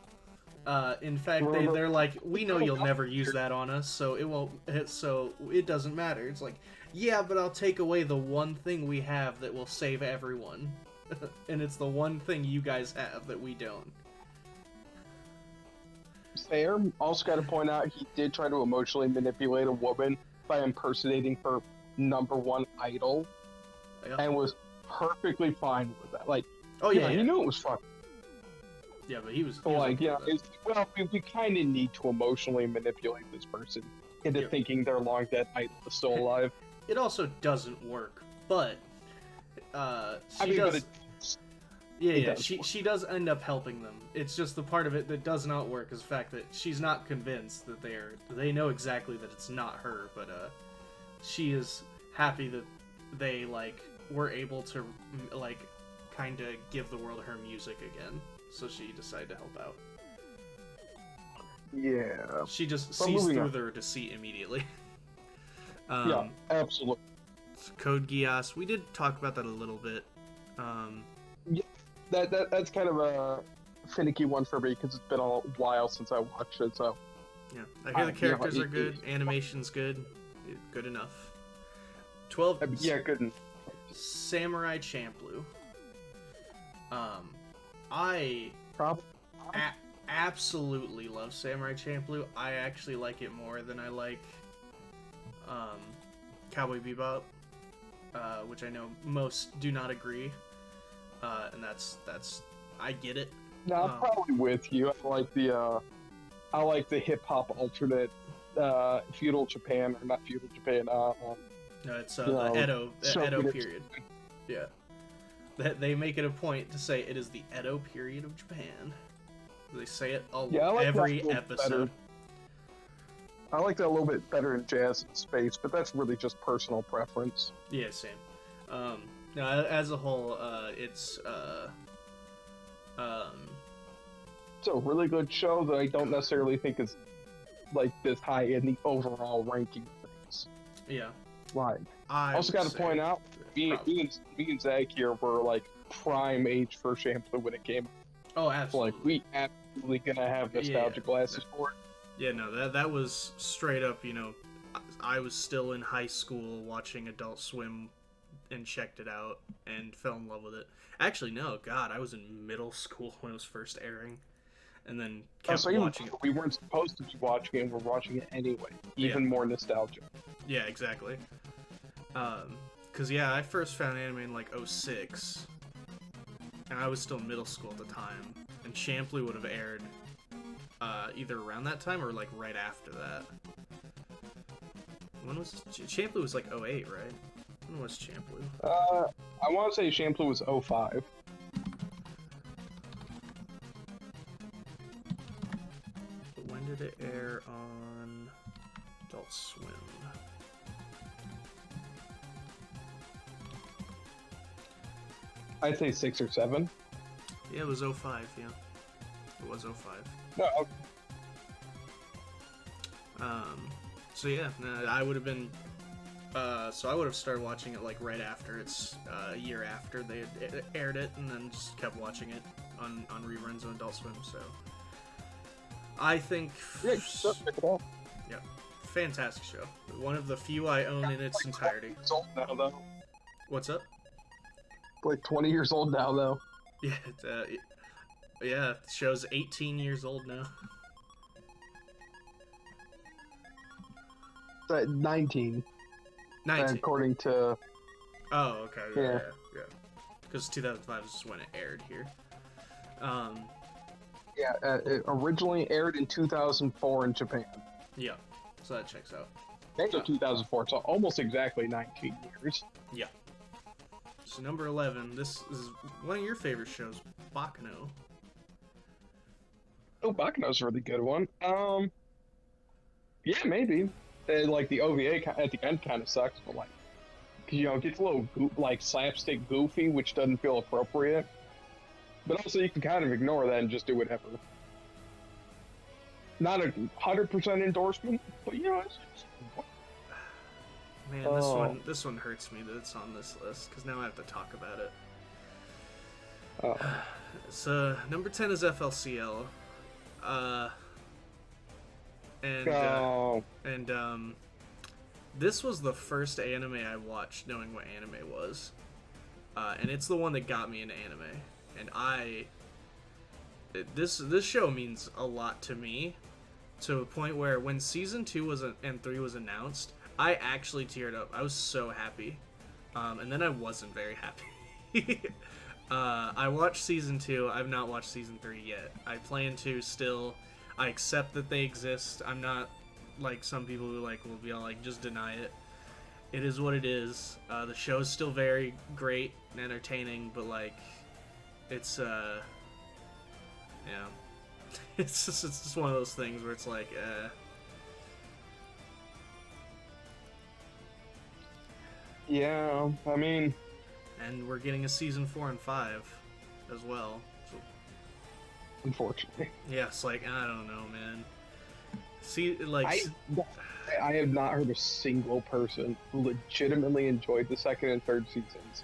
[SPEAKER 1] In fact, they're like, we know you'll never use that on us, so it won't. So it doesn't matter. It's like, yeah, but I'll take away the one thing we have that will save everyone, and it's the one thing you guys have that we don't.
[SPEAKER 2] Fair. Also, got to point out he did try to emotionally manipulate a woman by impersonating her #1 idol, and was perfectly fine with that. Like, he knew it was fucking.
[SPEAKER 1] Yeah, but he was
[SPEAKER 2] like, we kind of need to emotionally manipulate this person into thinking their long dead idol is still alive.
[SPEAKER 1] It also doesn't work, but Yeah,
[SPEAKER 2] It
[SPEAKER 1] yeah.
[SPEAKER 2] does work.
[SPEAKER 1] She does end up helping them. It's just the part of it that does not work is the fact that she's not convinced that they know exactly that it's not her, but she is happy that they like were able to like kind of give the world her music again. So she decided to help out.
[SPEAKER 2] Yeah.
[SPEAKER 1] She just
[SPEAKER 2] But
[SPEAKER 1] sees
[SPEAKER 2] moving
[SPEAKER 1] through
[SPEAKER 2] on.
[SPEAKER 1] their deceit immediately.
[SPEAKER 2] Yeah, absolutely.
[SPEAKER 1] Code Geass. We did talk about that a little bit.
[SPEAKER 2] That's kind of a finicky one for me because it's been a while since I watched it. So
[SPEAKER 1] Yeah, I hear the
[SPEAKER 2] you know,
[SPEAKER 1] characters are good, animation's good, good enough. 12.
[SPEAKER 2] yeah, good.
[SPEAKER 1] Samurai Champloo. I absolutely love Samurai Champloo. I actually like it more than I like Cowboy Bebop, which I know most do not agree, and that's I get it.
[SPEAKER 2] No, I'm probably with you. I like the hip hop alternate feudal Japan, or not feudal Japan.
[SPEAKER 1] No, it's the Edo period. Yeah. They make it a point to say it is the Edo period of Japan. They say it every episode.
[SPEAKER 2] I like that a little bit better in Jazz in Space, but that's really just personal preference.
[SPEAKER 1] Yeah, same. No, as a whole, it's
[SPEAKER 2] It's a really good show that I don't necessarily think is like this high in the overall ranking of things.
[SPEAKER 1] yeah.
[SPEAKER 2] Right.
[SPEAKER 1] I
[SPEAKER 2] also got to point out, me and Zach here were like prime age for Shampoo when it came.
[SPEAKER 1] Oh,
[SPEAKER 2] So,
[SPEAKER 1] absolutely.
[SPEAKER 2] like we absolutely gonna have nostalgia glasses for it.
[SPEAKER 1] Yeah, no, that was straight up. You know, I was still in high school watching Adult Swim and checked it out and fell in love with it. Actually, no, God, I was in middle school when it was first airing, and then kept watching it.
[SPEAKER 2] We weren't supposed to be watching it. We're watching it anyway. Even more nostalgia.
[SPEAKER 1] Yeah, exactly. Cause yeah, I first found anime in like 06, and I was still in middle school at the time, and Shampoo would have aired either around that time or like right after that. When was Shampoo? Was like 08, right? When was Shampoo?
[SPEAKER 2] I want to say Shampoo was 05.
[SPEAKER 1] But when did it air on Adult Swim?
[SPEAKER 2] I'd say 6 or 7.
[SPEAKER 1] Yeah, it was 05, yeah. It was 05.
[SPEAKER 2] No, okay.
[SPEAKER 1] So yeah, I would have been, so I would have started watching it like right after it's a year after they had aired it, and then just kept watching it on reruns on Adult Swim. So I think,
[SPEAKER 2] Yeah, check it out.
[SPEAKER 1] yeah, fantastic show. One of the few I own in its entirety.
[SPEAKER 2] It's old now, though.
[SPEAKER 1] What's up?
[SPEAKER 2] Like 20 years old now, though.
[SPEAKER 1] Yeah, yeah, the show's 18 years old now.
[SPEAKER 2] 19.
[SPEAKER 1] 19.
[SPEAKER 2] According to...
[SPEAKER 1] Oh, okay.
[SPEAKER 2] Yeah.
[SPEAKER 1] Yeah. Because 2005 is when it aired here.
[SPEAKER 2] it originally aired in 2004 in Japan.
[SPEAKER 1] Yeah. So that checks out.
[SPEAKER 2] End of 2004, so almost exactly 19 years.
[SPEAKER 1] Yeah. So number 11. This is one of your favorite shows, Baccano.
[SPEAKER 2] Oh, Baccano's a really good one. Yeah, maybe. Like the OVA at the end kind of sucks, but like, 'cause, you know, it gets a little like slapstick goofy, which doesn't feel appropriate. But also, you can kind of ignore that and just do whatever. Not 100% endorsement, but you know, it's
[SPEAKER 1] Man, this one hurts me that it's on this list because now I have to talk about it. So number 10 is FLCL. This was the first anime I watched knowing what anime was, and it's the one that got me into anime. And this show means a lot to me, to a point where when season 2 and 3 was announced, I actually teared up. I was so happy, and then I wasn't very happy. I watched season 2. I've not watched season 3 yet. I plan to still. I accept that they exist. I'm not like some people who like will be all like just deny it. It is what it is. The show is still very great and entertaining, but like It's yeah, it's just one of those things where it's like
[SPEAKER 2] Yeah, I mean,
[SPEAKER 1] and we're getting a season 4 and 5 as well. So
[SPEAKER 2] unfortunately,
[SPEAKER 1] yeah, it's like I don't know, man. See, like
[SPEAKER 2] I have not heard a single person who legitimately enjoyed the second and third seasons.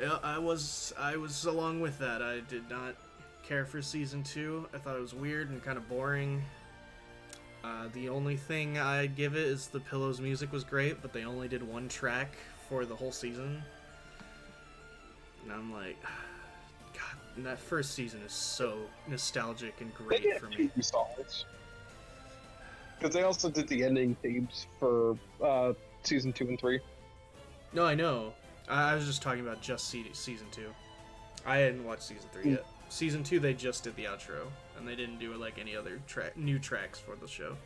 [SPEAKER 1] yeah, I was along with that. I did not care for season 2. I thought it was weird and kind of boring. The only thing I'd give it is the Pillows music was great, but they only did one track for the whole season. And I'm like, God, that first season is so nostalgic and
[SPEAKER 2] They
[SPEAKER 1] great
[SPEAKER 2] did
[SPEAKER 1] for me.
[SPEAKER 2] songs because they also did the ending themes for season 2 and 3.
[SPEAKER 1] No, I know. I was just talking about just season 2. I hadn't watched season 3 yet. Season 2, they just did the outro, and they didn't do like any other new tracks for the show.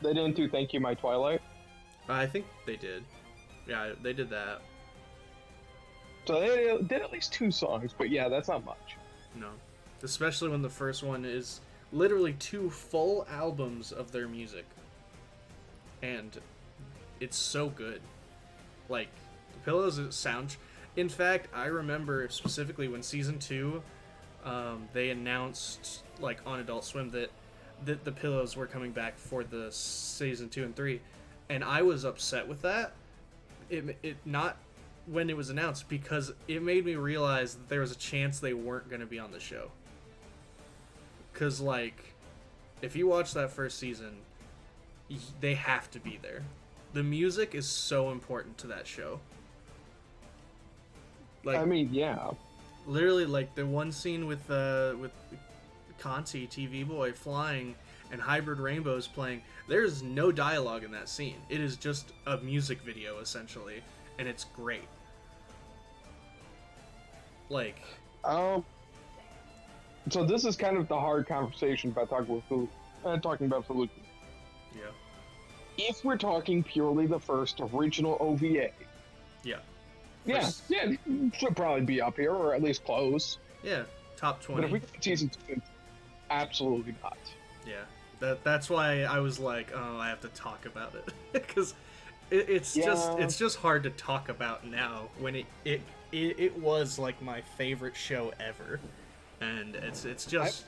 [SPEAKER 2] They didn't do "Thank You, My Twilight."
[SPEAKER 1] I think they did. Yeah, they did that.
[SPEAKER 2] So they did at least 2 songs, but yeah, that's not much.
[SPEAKER 1] No. Especially when the first one is literally 2 full albums of their music. And it's so good. Like, the Pillows sound. In fact, I remember specifically when season 2, they announced, like, on Adult Swim that the Pillows were coming back for the season 2 and 3. And I was upset with that. It not when it was announced, because it made me realize that there was a chance they weren't going to be on the show. Because, like, if you watch that first season, they have to be there. The music is so important to that show. Like,
[SPEAKER 2] I mean, yeah.
[SPEAKER 1] literally, like, the one scene with Conti, TV Boy, flying, and Hybrid Rainbows playing, there's no dialogue in that scene. It is just a music video, essentially, and it's great. Like,
[SPEAKER 2] So this is kind of the hard conversation about talking about Felucci.
[SPEAKER 1] yeah.
[SPEAKER 2] If we're talking purely the first original OVA,
[SPEAKER 1] Yeah.
[SPEAKER 2] yeah,
[SPEAKER 1] First-
[SPEAKER 2] yeah, it should probably be up here or at least close.
[SPEAKER 1] Yeah, top 20.
[SPEAKER 2] But if we get season 2, absolutely not.
[SPEAKER 1] Yeah, that's why I was like, oh, I have to talk about it, because it's just hard to talk about now when it was like my favorite show ever, and it's just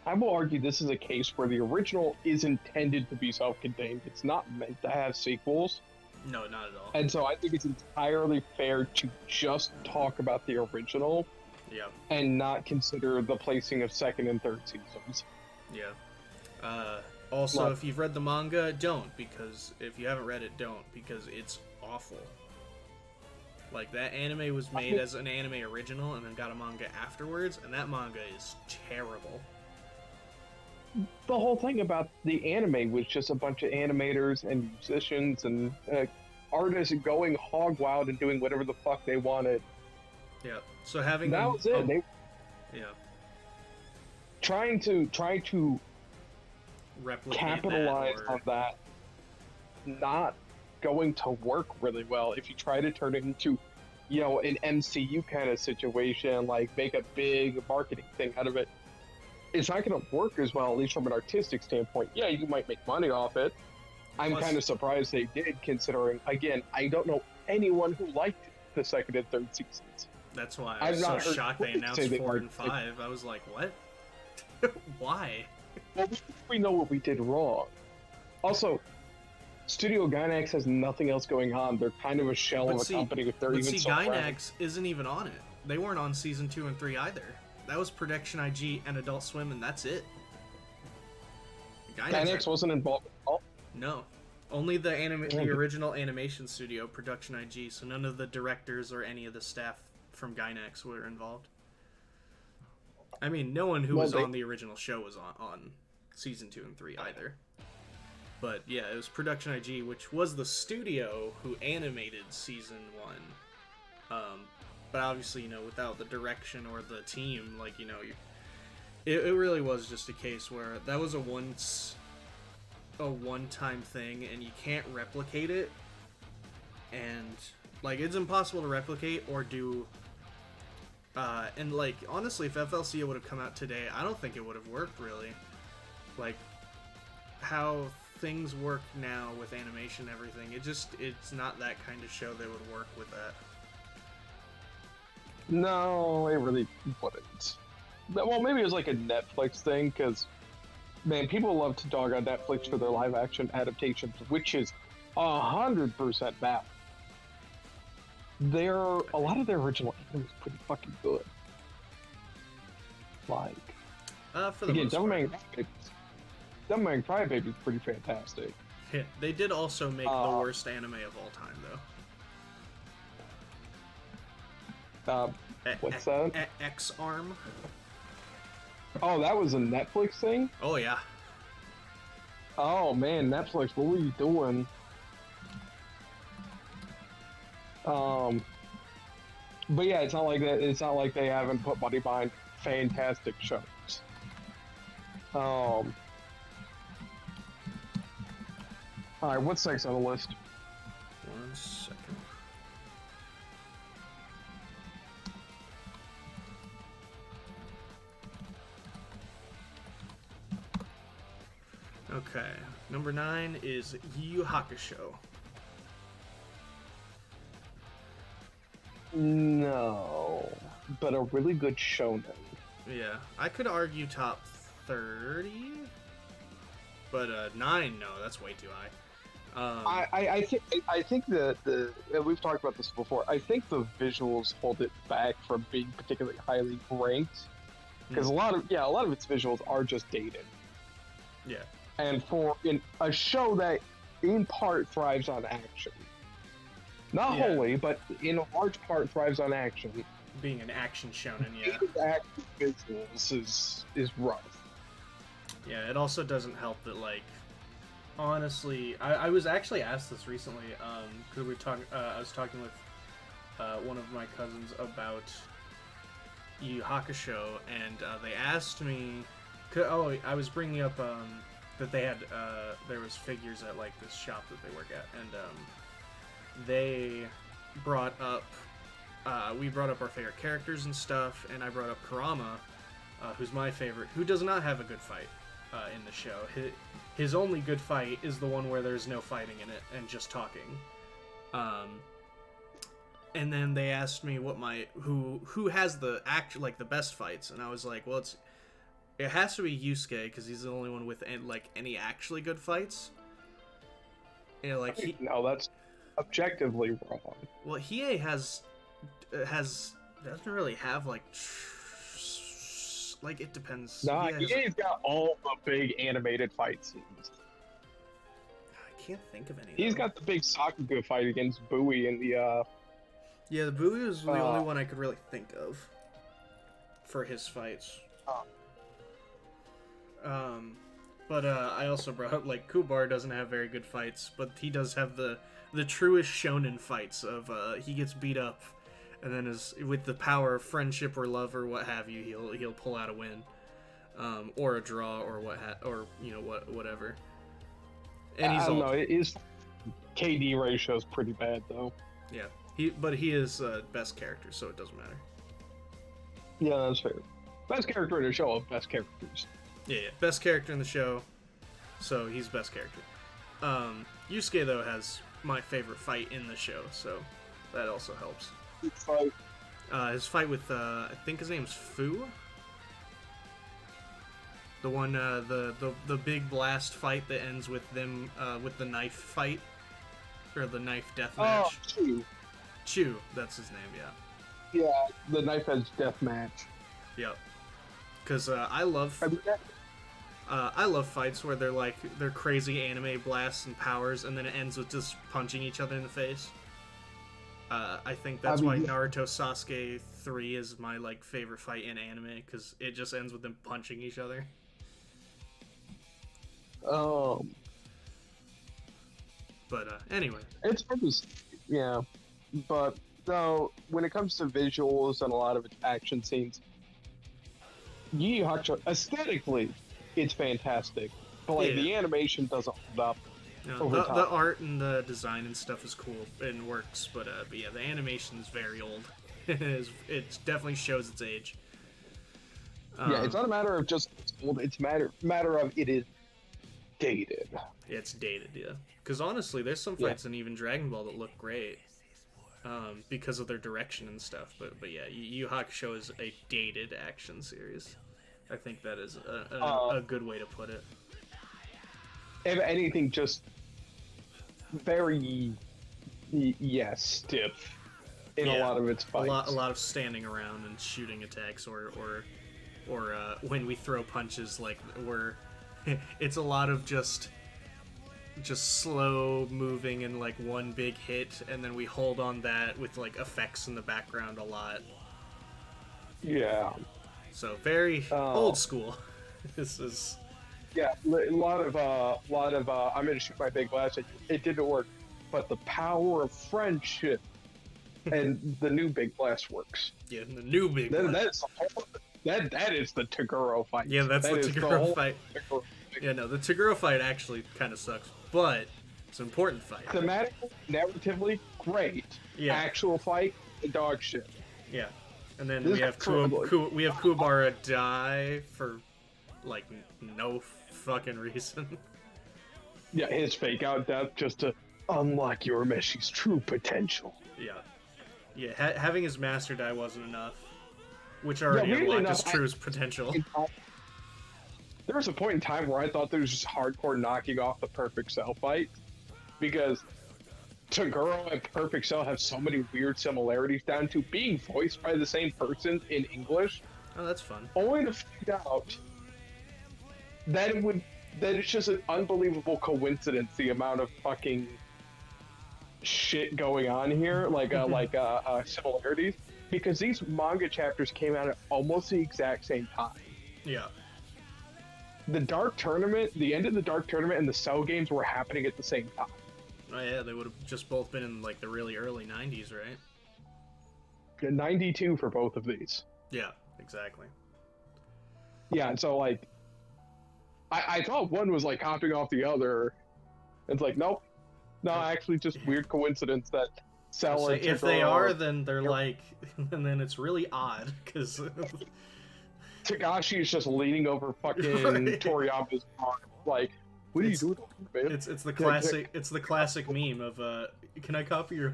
[SPEAKER 2] I will argue this is a case where the original is intended to be self-contained. It's not meant to have sequels.
[SPEAKER 1] no, not at all.
[SPEAKER 2] And so I think it's entirely fair to just talk about the original
[SPEAKER 1] Yeah,
[SPEAKER 2] and not consider the placing of second and third seasons.
[SPEAKER 1] yeah. Also,
[SPEAKER 2] Well-
[SPEAKER 1] if you've read the manga, don't, because if you haven't read it, don't, because it's awful. Like, that anime was made as an anime original and then got a manga afterwards, and that manga is terrible.
[SPEAKER 2] The whole thing about the anime was just a bunch of animators and musicians and artists going hog wild and doing whatever the fuck they wanted.
[SPEAKER 1] Yeah. So having
[SPEAKER 2] That
[SPEAKER 1] them-
[SPEAKER 2] was it. They
[SPEAKER 1] yeah,
[SPEAKER 2] trying to
[SPEAKER 1] replicate
[SPEAKER 2] capitalize
[SPEAKER 1] that, or,
[SPEAKER 2] on that not going to work really well if you try to turn it into, you know, an MCU kind of situation, like make a big marketing thing out of it. It's not going to work as well, at least from an artistic standpoint. Yeah, you might make money off it. I'm
[SPEAKER 1] Plus-
[SPEAKER 2] kind of surprised they did, considering, again, I don't know anyone who liked the second and third seasons.
[SPEAKER 1] That's why I
[SPEAKER 2] I've
[SPEAKER 1] was so
[SPEAKER 2] not heard
[SPEAKER 1] shocked they
[SPEAKER 2] critics
[SPEAKER 1] announced
[SPEAKER 2] say they
[SPEAKER 1] 4 and
[SPEAKER 2] liked it.
[SPEAKER 1] 5. I was like, what? Why?
[SPEAKER 2] Well, we know what we did wrong. Also, Studio Gainax has nothing else going on. They're kind of a shell
[SPEAKER 1] But
[SPEAKER 2] of a
[SPEAKER 1] see-
[SPEAKER 2] company if they're
[SPEAKER 1] But
[SPEAKER 2] even
[SPEAKER 1] see,
[SPEAKER 2] so around.
[SPEAKER 1] Gainax isn't even on it. They weren't on season 2 and 3 either. That was Production IG and Adult Swim, and that's it.
[SPEAKER 2] Gainax wasn't involved at all.
[SPEAKER 1] No. Only the
[SPEAKER 2] Yeah.
[SPEAKER 1] the original animation studio, Production IG, so none of the directors or any of the staff from Gainax were involved. I mean, no one who
[SPEAKER 2] Well,
[SPEAKER 1] was
[SPEAKER 2] they-
[SPEAKER 1] on the original show was on season 2 and 3 either. But yeah, it was Production IG, which was the studio who animated season 1. But obviously, you know, without the direction or the team, like, you know, it really was just a case where that was a one-time thing, and you can't replicate it. And, like, it's impossible to replicate or do And like honestly, if FLCL would have come out today, I don't think it would have worked really. Like how things work now with animation and everything, it's not that kind of show that would work with that.
[SPEAKER 2] No, it really wouldn't. Well, maybe it was like a Netflix thing, because, man, people love to dog on Netflix for their live-action adaptations, which is 100% valid. A lot of their original anime is pretty fucking good. Like,
[SPEAKER 1] For the
[SPEAKER 2] again,
[SPEAKER 1] most part.
[SPEAKER 2] Devilman Crybaby is pretty fantastic.
[SPEAKER 1] Yeah, they did also make the worst anime of all time, though.
[SPEAKER 2] What's that?
[SPEAKER 1] X-Arm.
[SPEAKER 2] Oh, that was a Netflix thing?
[SPEAKER 1] Oh yeah.
[SPEAKER 2] Oh man, Netflix, what were you doing? But yeah, it's not like that. It's not like they haven't put money behind fantastic shows. All right, what's next on the list?
[SPEAKER 1] 1 second. Okay, number 9 is Yu Yu Hakusho.
[SPEAKER 2] No, but a really good shonen.
[SPEAKER 1] Yeah, I could argue top 30, but 9, no, that's way too high.
[SPEAKER 2] I think that we've talked about this before. I think the visuals hold it back from being particularly highly ranked, because a lot of its visuals are just dated.
[SPEAKER 1] Yeah.
[SPEAKER 2] And for a show that in part thrives on action, not wholly, but in a large part thrives on action.
[SPEAKER 1] Being an action shonen, yeah.
[SPEAKER 2] Action visuals is rough.
[SPEAKER 1] Yeah, it also doesn't help that, like, honestly, I was actually asked this recently, because I was talking with one of my cousins about Yu Yu Hakusho, and they asked me, I was bringing up that they had, there was figures at, like, this shop that they work at, and they brought up, we brought up our favorite characters and stuff, and I brought up Kurama, who's my favorite, who does not have a good fight in the show. His only good fight is the one where there's no fighting in it and just talking. And then they asked me what who has the the best fights, and I was like, well, it has to be Yusuke, because he's the only one with any actually good fights. You know, like
[SPEAKER 2] no, that's objectively wrong.
[SPEAKER 1] Well, Hiei doesn't really have it depends.
[SPEAKER 2] Nah, he's got all the big animated fight scenes.
[SPEAKER 1] I can't think of any.
[SPEAKER 2] He's got the big Sakuga fight against Bowie in the
[SPEAKER 1] Yeah, the Bowie was the only one I could really think of for his fights. But I also brought up, Kubar doesn't have very good fights, but he does have the truest shonen fights of, he gets beat up, and then with the power of friendship or love or what have you, he'll pull out a win, or a draw or whatever. And he's
[SPEAKER 2] no, his KD ratio is pretty bad though.
[SPEAKER 1] Yeah, he is best character, so it doesn't matter.
[SPEAKER 2] Yeah, that's fair. Best character in the show of best characters.
[SPEAKER 1] Yeah, best character in the show, so he's best character. Yusuke, though, has my favorite fight in the show, so that also helps. His fight with, I think his name's Fu? The one, the big blast fight that ends with them, with the knife fight, or the knife death match.
[SPEAKER 2] Oh,
[SPEAKER 1] Chu, that's his name, yeah.
[SPEAKER 2] Yeah, the knife edge death match.
[SPEAKER 1] Yep. Because I love fights where they're crazy anime blasts and powers, and then it ends with just punching each other in the face. I think that's why Naruto Sasuke 3 is my favorite fight in anime, because it just ends with them punching each other. But anyway,
[SPEAKER 2] it's yeah, but no, when it comes to visuals and a lot of its action scenes, Yu Yu Hakusho, aesthetically, it's fantastic, but the animation doesn't hold up.
[SPEAKER 1] No, the art and the design and stuff is cool and works, but yeah, the animation is very old. It definitely shows its age.
[SPEAKER 2] Yeah, it's not a matter of just old. It's matter of it is dated.
[SPEAKER 1] It's dated, yeah. Because honestly, there's some fights in even Dragon Ball that look great, because of their direction and stuff. But yeah, Yu Hakusho is a dated action series. I think that is a good way to put it.
[SPEAKER 2] If anything, just very stiff in a lot of its fights.
[SPEAKER 1] A lot of standing around and shooting attacks, or when we throw punches, like it's a lot of just slow moving and like one big hit, and then we hold on that with like effects in the background a lot.
[SPEAKER 2] Yeah.
[SPEAKER 1] So very old school. This is.
[SPEAKER 2] Yeah, a lot of I'm gonna shoot my big blast. It didn't work, but the power of friendship and the new big blast works.
[SPEAKER 1] Yeah, the new big blast.
[SPEAKER 2] That is the Toguro fight.
[SPEAKER 1] Yeah, that's
[SPEAKER 2] that
[SPEAKER 1] the Toguro fight. Yeah, no, the Toguro fight actually kind of sucks, but it's an important fight.
[SPEAKER 2] Thematically, narratively, great.
[SPEAKER 1] Yeah.
[SPEAKER 2] Actual fight, dog shit.
[SPEAKER 1] Yeah, and then
[SPEAKER 2] This
[SPEAKER 1] we have Kuwabara die for like no fucking reason.
[SPEAKER 2] Yeah, his fake out death just to unlock Urameshi's true potential.
[SPEAKER 1] Yeah, having his master die wasn't enough, which already unlocked his true potential.
[SPEAKER 2] There was a point in time where I thought there was just hardcore knocking off the Perfect Cell fight, because Toguro and Perfect Cell have so many weird similarities down to being voiced by the same person in English.
[SPEAKER 1] Oh, that's fun.
[SPEAKER 2] Only to find out that it's just an unbelievable coincidence, the amount of fucking shit going on here, similarities, because these manga chapters came out at almost the exact same time.
[SPEAKER 1] Yeah.
[SPEAKER 2] The Dark Tournament, the end of the Dark Tournament, and the Cell games were happening at the same time.
[SPEAKER 1] Oh yeah, they would have just both been in like the really early 90s, right?
[SPEAKER 2] 92 for both of these.
[SPEAKER 1] Yeah, exactly.
[SPEAKER 2] Yeah, and so like I thought one was like copying off the other. It's like, nope. No, actually just weird coincidence that Cell and
[SPEAKER 1] if they are, then they're like, and then it's really odd, because
[SPEAKER 2] Togashi is just leaning over fucking Toriyama's arm, like, what are you doing, man?
[SPEAKER 1] It's the classic meme of can I copy your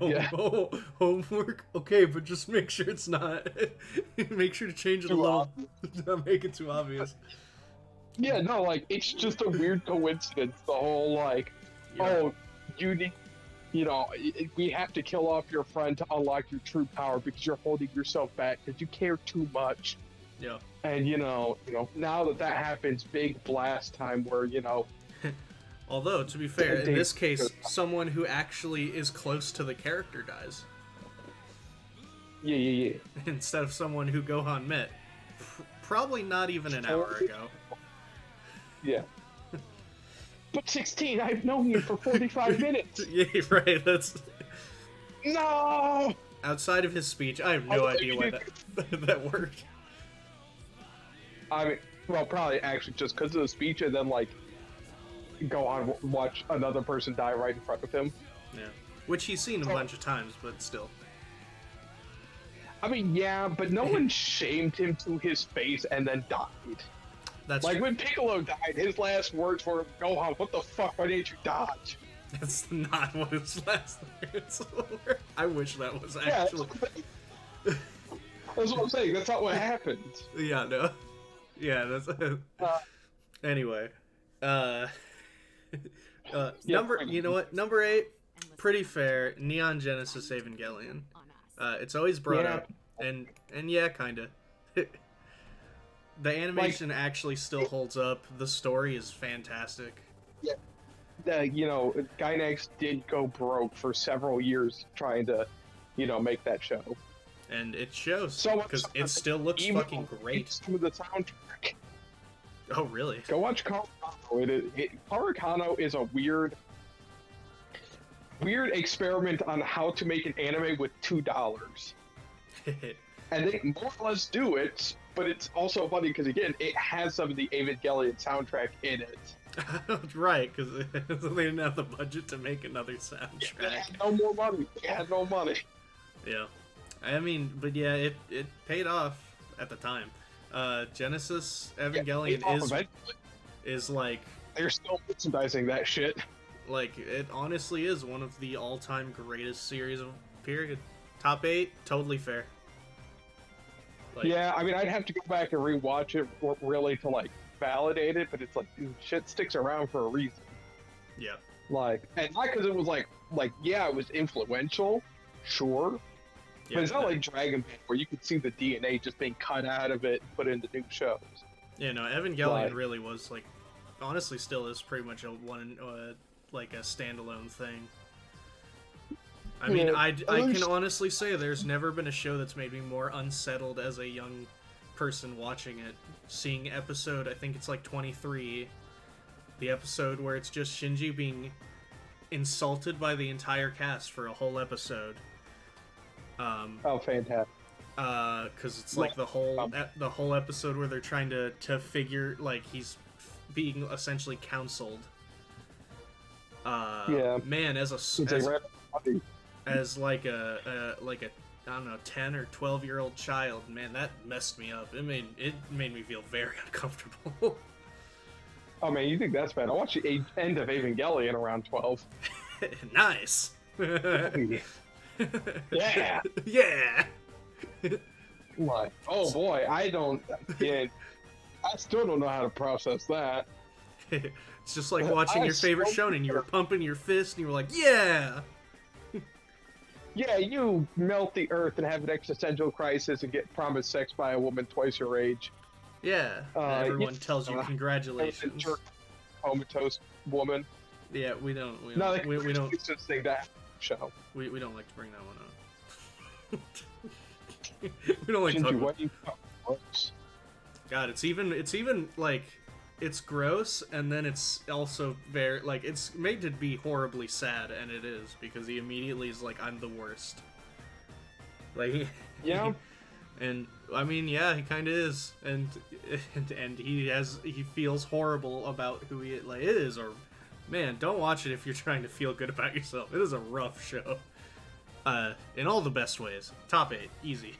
[SPEAKER 1] homework? Okay, but just make sure it's not. Make sure to change it a little. Don't make it too obvious.
[SPEAKER 2] Yeah, no, like, it's just a weird coincidence. The whole like, oh, you need, we have to kill off your friend to unlock your true power because you're holding yourself back because you care too much.
[SPEAKER 1] Yeah.
[SPEAKER 2] And now that happens, big blast time where
[SPEAKER 1] Although, to be fair, in this case, someone who actually is close to the character dies.
[SPEAKER 2] Yeah.
[SPEAKER 1] Instead of someone who Gohan met probably not even an hour ago.
[SPEAKER 2] Yeah. But 16, I've known you for 45 minutes.
[SPEAKER 1] Yeah, right. That's
[SPEAKER 2] no.
[SPEAKER 1] Outside of his speech, I have no idea why that worked.
[SPEAKER 2] I mean, well, probably actually just because of the speech, and then like go on watch another person die right in front of him.
[SPEAKER 1] Yeah, which he's seen a bunch of times, but still.
[SPEAKER 2] I mean, yeah, but no one shamed him to his face and then died.
[SPEAKER 1] That's
[SPEAKER 2] like
[SPEAKER 1] true.
[SPEAKER 2] when Piccolo died, his last words were, "Gohan, what the fuck? Why didn't you dodge?"
[SPEAKER 1] That's not what his last words were. I wish that was actually.
[SPEAKER 2] Yeah, that's what I'm saying. That's not what happened.
[SPEAKER 1] Yeah, no. Yeah, that's. Anyway, you know what? Number 8, pretty fair. Neon Genesis Evangelion. It's always brought up, and yeah, kinda. The animation actually still holds up. The story is fantastic.
[SPEAKER 2] Yeah. Gainax did go broke for several years trying to, make that show.
[SPEAKER 1] And it shows,
[SPEAKER 2] so
[SPEAKER 1] because it still looks fucking great.
[SPEAKER 2] Some of the soundtrack.
[SPEAKER 1] Oh, really?
[SPEAKER 2] Go watch Karakano. Karakano is a weird experiment on how to make an anime with $2. And they more or less do it, but it's also funny because, again, it has some of the Evangelion soundtrack in it.
[SPEAKER 1] Right, because they didn't have the budget to make another soundtrack.
[SPEAKER 2] They had no more money.
[SPEAKER 1] Yeah. I mean, but yeah, it paid off at the time. Genesis Evangelion is like
[SPEAKER 2] they're still merchandising that shit.
[SPEAKER 1] like it honestly is one of the all-time greatest series of period. Top 8, totally fair. Like,
[SPEAKER 2] Yeah, I mean, I'd have to go back and rewatch it really to like validate it, but it's like shit sticks around for a reason.
[SPEAKER 1] yeah.
[SPEAKER 2] Like, and not because it was like yeah, it was influential, sure,
[SPEAKER 1] Yeah,
[SPEAKER 2] but it's not like Dragon Ball where you could see the DNA just being cut out of it and put into new shows.
[SPEAKER 1] yeah, no, Evangelion
[SPEAKER 2] Like-
[SPEAKER 1] really was like, honestly, still is pretty much a one, like a standalone thing. I mean,
[SPEAKER 2] Yeah,
[SPEAKER 1] I can
[SPEAKER 2] least-
[SPEAKER 1] honestly say there's never been a show that's made me more unsettled as a young person watching it. Seeing episode, I think it's like 23, the episode where it's just Shinji being insulted by the entire cast for a whole episode.
[SPEAKER 2] Oh, fantastic!
[SPEAKER 1] Because it's like the whole episode where they're trying to figure, like, he's being essentially counseled.
[SPEAKER 2] Yeah.
[SPEAKER 1] Man, as
[SPEAKER 2] It's a
[SPEAKER 1] as like a I don't know, 10 or 12-year-old child, man, that messed me up. It made me feel very uncomfortable.
[SPEAKER 2] Oh man, you think that's bad? I watched the end of Evangelion around 12.
[SPEAKER 1] Nice.
[SPEAKER 2] Yeah.
[SPEAKER 1] Yeah.
[SPEAKER 2] Like, oh boy, I still don't know how to process that.
[SPEAKER 1] It's just like watching your favorite shonen. You were pumping your fist and you were like, yeah.
[SPEAKER 2] Yeah, you melt the earth and have an existential crisis and get promised sex by a woman twice your age.
[SPEAKER 1] Yeah. Everyone tells you
[SPEAKER 2] a
[SPEAKER 1] congratulations.
[SPEAKER 2] Comatose woman.
[SPEAKER 1] Yeah, we don't
[SPEAKER 2] Thing that show.
[SPEAKER 1] we don't like to bring that one up. We don't like to talk
[SPEAKER 2] Shinji,
[SPEAKER 1] about.
[SPEAKER 2] what do you gross?
[SPEAKER 1] God, it's even like it's gross, and then it's also very like it's made to be horribly sad, and it is because he immediately is like, I'm the worst. Like
[SPEAKER 2] Yeah.
[SPEAKER 1] and I mean, yeah, he kind of is, and he feels horrible about who he like. It is a man. Don't watch it if you're trying to feel good about yourself. It is a rough show, in all the best ways. Top 8, easy.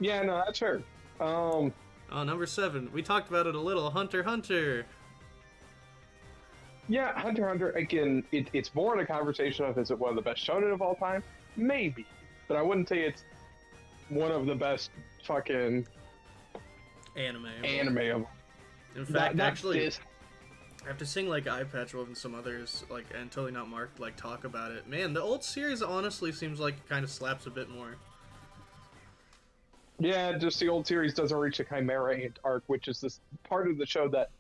[SPEAKER 2] Yeah, no, that's fair.
[SPEAKER 1] Number 7, we talked about it a little. Hunter x Hunter.
[SPEAKER 2] Yeah, Hunter x Hunter, again, it's more in a conversation of is it one of the best shonen of all time? Maybe. But I wouldn't say it's one of the best fucking
[SPEAKER 1] Anime.
[SPEAKER 2] of
[SPEAKER 1] In fact,
[SPEAKER 2] not
[SPEAKER 1] actually,
[SPEAKER 2] this.
[SPEAKER 1] after seeing like Eye Patch Wolf and some others, like, and Totally Not Marked, like, talk about it, man, the old series honestly seems like it kind of slaps a bit more.
[SPEAKER 2] Yeah, just the old series doesn't reach the Chimera Ant arc, which is this part of the show that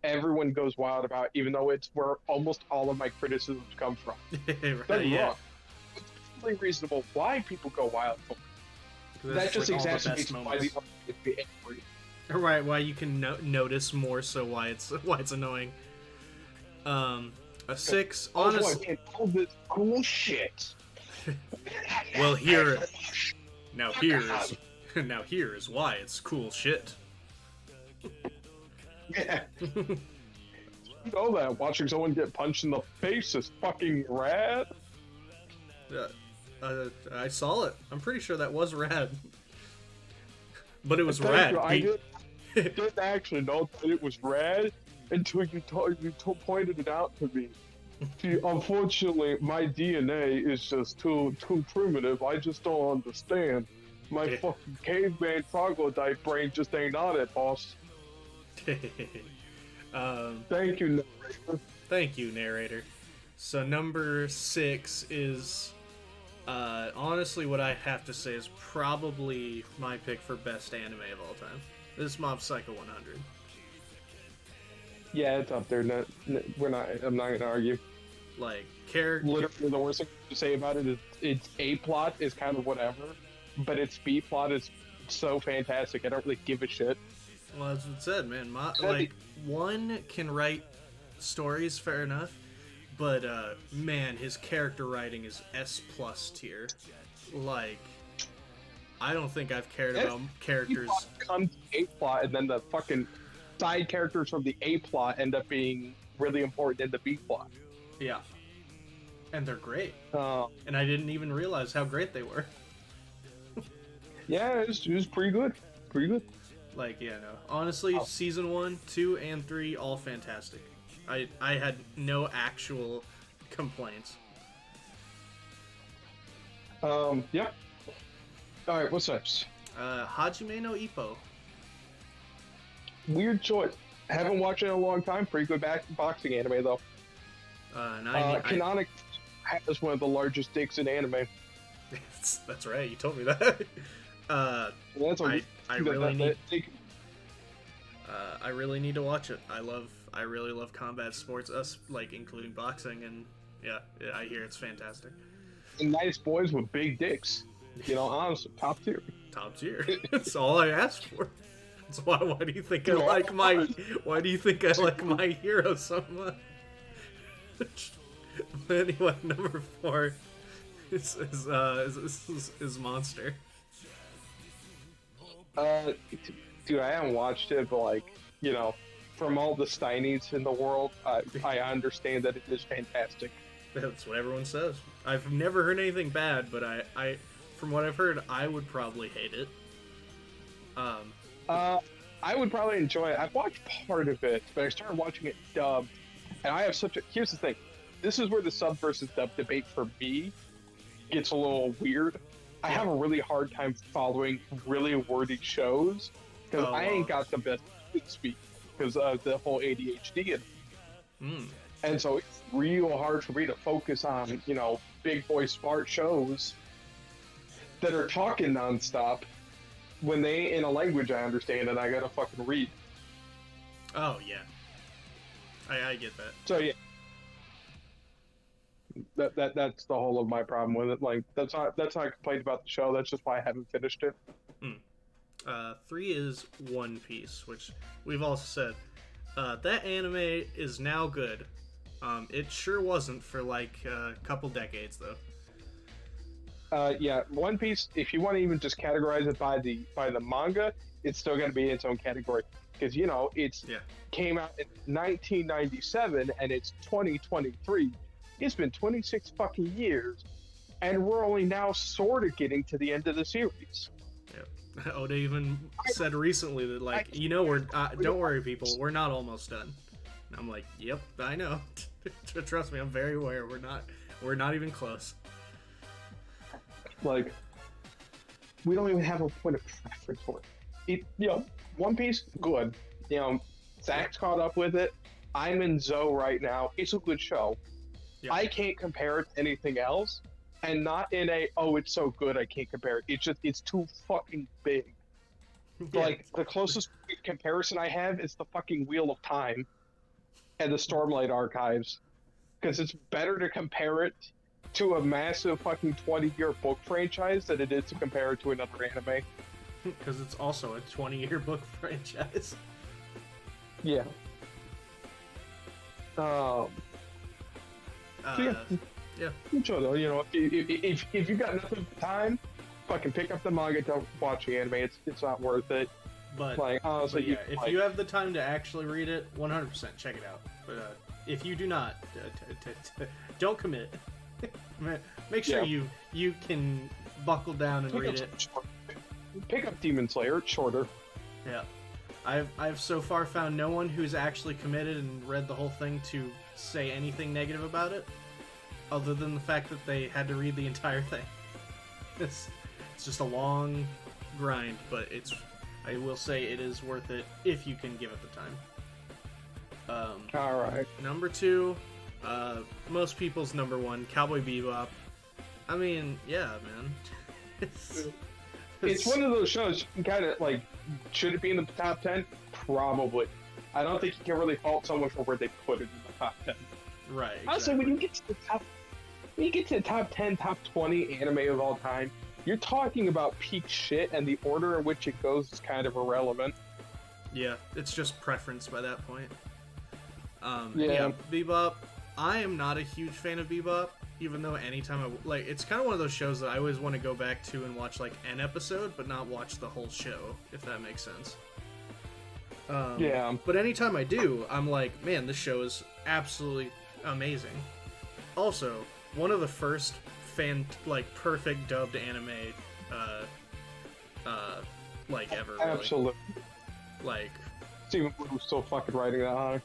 [SPEAKER 2] everyone goes wild about, even though it's where almost all of my criticisms come from.
[SPEAKER 1] Right,
[SPEAKER 2] Don't
[SPEAKER 1] yeah.
[SPEAKER 2] wrong. It's totally reasonable why people go wild for it.
[SPEAKER 1] 'Cause
[SPEAKER 2] That
[SPEAKER 1] it's,
[SPEAKER 2] just
[SPEAKER 1] like, all the best
[SPEAKER 2] exacerbates why
[SPEAKER 1] moments.
[SPEAKER 2] the arc would be angry.
[SPEAKER 1] Right, why you can notice more so why it's annoying. A 6,
[SPEAKER 2] Also,
[SPEAKER 1] honestly.
[SPEAKER 2] again, all this cool shit.
[SPEAKER 1] Well, here is why it's cool shit.
[SPEAKER 2] Yeah. You know that watching someone get punched in the face is fucking rad.
[SPEAKER 1] I saw it. I'm pretty sure that was rad. But it was
[SPEAKER 2] Thank
[SPEAKER 1] rad.
[SPEAKER 2] you. I
[SPEAKER 1] Pete.
[SPEAKER 2] didn't actually know that it was rad until you pointed it out to me. See, unfortunately, my DNA is just too primitive. I just don't understand. My
[SPEAKER 1] Yeah.
[SPEAKER 2] fucking caveman troglodyte brain just ain't on it, boss. Thank you, narrator.
[SPEAKER 1] Thank you, narrator. So number 6 is honestly what I have to say is probably my pick for best anime of all time. This is Mob Psycho 100.
[SPEAKER 2] Yeah, it's up there. I'm not gonna argue.
[SPEAKER 1] Like character.
[SPEAKER 2] Literally, the worst thing to say about it is its A plot is kind of whatever, but its B plot is so fantastic. I don't really give a shit.
[SPEAKER 1] Well, that's what it said, man.
[SPEAKER 2] That'd
[SPEAKER 1] One can write stories, fair enough, but man, his character writing is S+ tier. Like, I don't think I've cared about characters.
[SPEAKER 2] Comes A plot, and then the fucking side characters from the A plot end up being really important in the B plot.
[SPEAKER 1] Yeah, and they're great.
[SPEAKER 2] Uh,
[SPEAKER 1] And I didn't even realize how great they were.
[SPEAKER 2] Yeah, it was pretty good. Pretty good.
[SPEAKER 1] Like, yeah, no. Honestly, season 1, 2, and 3, all fantastic. I had no actual complaints.
[SPEAKER 2] Yeah. All right, what's next?
[SPEAKER 1] Hajime no Ippo.
[SPEAKER 2] Weird choice. Haven't watched it in a long time. Pretty good boxing anime though. Canonic has one of the largest dicks in anime.
[SPEAKER 1] That's right. You told me that.
[SPEAKER 2] That's a,
[SPEAKER 1] I really need to watch it. I really love combat sports, like including boxing, and yeah, I hear it's fantastic.
[SPEAKER 2] And nice boys with big dicks. You know, honestly, top tier.
[SPEAKER 1] Top tier. That's all I asked for. That's why. Why do you think I like my? Why do you think I like My Hero so much? But anyway, number 4 is Monster.
[SPEAKER 2] Dude, I haven't watched it, but like, you know, from all the Steinies in the world, I understand that it is fantastic.
[SPEAKER 1] That's what everyone says. I've never heard anything bad, but I from what I've heard, I would probably hate it.
[SPEAKER 2] I would probably enjoy it. I've watched part of it, but I started watching it dubbed, and I have such a. Here's the thing. This is where the sub versus dub debate for me gets a little weird. I have a really hard time following really wordy shows because I ain't got the best speak because of the whole ADHD and so it's real hard for me to focus on, you know, big boy smart shows that are talking nonstop when they in a language I understand and I gotta fucking read.
[SPEAKER 1] Oh yeah, I get that.
[SPEAKER 2] So yeah. That's the whole of my problem with it. Like that's not a complaint about the show. That's just why I haven't finished it.
[SPEAKER 1] 3 is One Piece, which we've also said. That anime is now good. It sure wasn't for like a couple decades though.
[SPEAKER 2] Yeah, One Piece. If you want to even just categorize it by the manga, it's still going to be in its own category because you know came out in 1997 and it's 2023. It's been 26 fucking years, and we're only now sort of getting to the end of the series.
[SPEAKER 1] Yeah. Oda even said recently that, like, we're don't worry, people, we're not almost done. And I'm like, yep, I know. Trust me, I'm very aware. We're not even close.
[SPEAKER 2] Like, we don't even have a point of preference for it. One Piece, good. You know, Zach's caught up with it. I'm in Zoe right now. It's a good show. Yep. I can't compare it to anything else, and not in a it's so good I can't compare it. It's too fucking big. Yeah. Like the closest comparison I have is the fucking Wheel of Time and the Stormlight Archives, because it's better to compare it to a massive fucking 20-year book franchise than it is to compare it to another anime.
[SPEAKER 1] Because it's also a 20-year book franchise.
[SPEAKER 2] Yeah.
[SPEAKER 1] Yeah.
[SPEAKER 2] Sure, though, you know, if you got nothing but time, fucking pick up the manga, don't watch the anime. It's not worth it.
[SPEAKER 1] But
[SPEAKER 2] like, honestly,
[SPEAKER 1] but yeah, if you have the time to actually read it, 100% check it out. But if you do not, don't commit. Make sure you can buckle down and read it.
[SPEAKER 2] Pick up Demon Slayer. It's shorter.
[SPEAKER 1] Yeah. I've so far found no one who's actually committed and read the whole thing to say anything negative about it, other than the fact that they had to read the entire thing. It's just a long grind, but I will say it is worth it if you can give it the time.
[SPEAKER 2] All right.
[SPEAKER 1] Number 2, most people's number 1, Cowboy Bebop. I mean, yeah, man.
[SPEAKER 2] It's one of those shows you can kind of like, should it be in the top 10? Probably. I don't think you can really fault someone for where they put it in the top 10.
[SPEAKER 1] Right. Exactly.
[SPEAKER 2] Also, when you get to the top 10, top 20 anime of all time, you're talking about peak shit, and the order in which it goes is kind of irrelevant.
[SPEAKER 1] Yeah, it's just preference by that point.
[SPEAKER 2] Yeah,
[SPEAKER 1] Bebop. I am not a huge fan of Bebop, even though anytime it's kind of one of those shows that I always want to go back to and watch like an episode, but not watch the whole show, if that makes sense.
[SPEAKER 2] Yeah.
[SPEAKER 1] But anytime I do, I'm like, man, this show is absolutely amazing. Also, one of the first perfect dubbed anime like ever. Really.
[SPEAKER 2] Absolutely.
[SPEAKER 1] Like,
[SPEAKER 2] Stephen Blue's still fucking writing that high.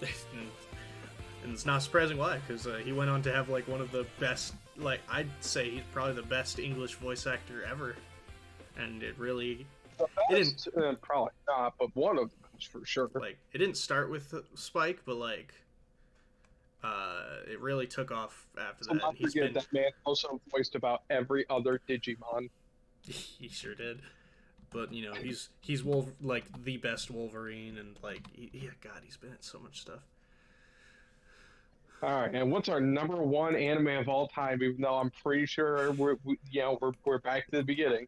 [SPEAKER 1] and it's not surprising why, because he went on to have like one of the best, like I'd say he's probably the best English voice actor ever, and it really,
[SPEAKER 2] The best, probably not, but one of them for sure.
[SPEAKER 1] like it didn't start with Spike, but like it really took off after
[SPEAKER 2] So
[SPEAKER 1] that.
[SPEAKER 2] not
[SPEAKER 1] He's
[SPEAKER 2] forget
[SPEAKER 1] been,
[SPEAKER 2] that man also voiced about every other Digimon.
[SPEAKER 1] he sure did. But you know, he's like the best Wolverine, and like yeah, God, he's been in so much stuff.
[SPEAKER 2] All right, and what's our number one anime of all time? Even though I'm pretty sure we're back to the beginning.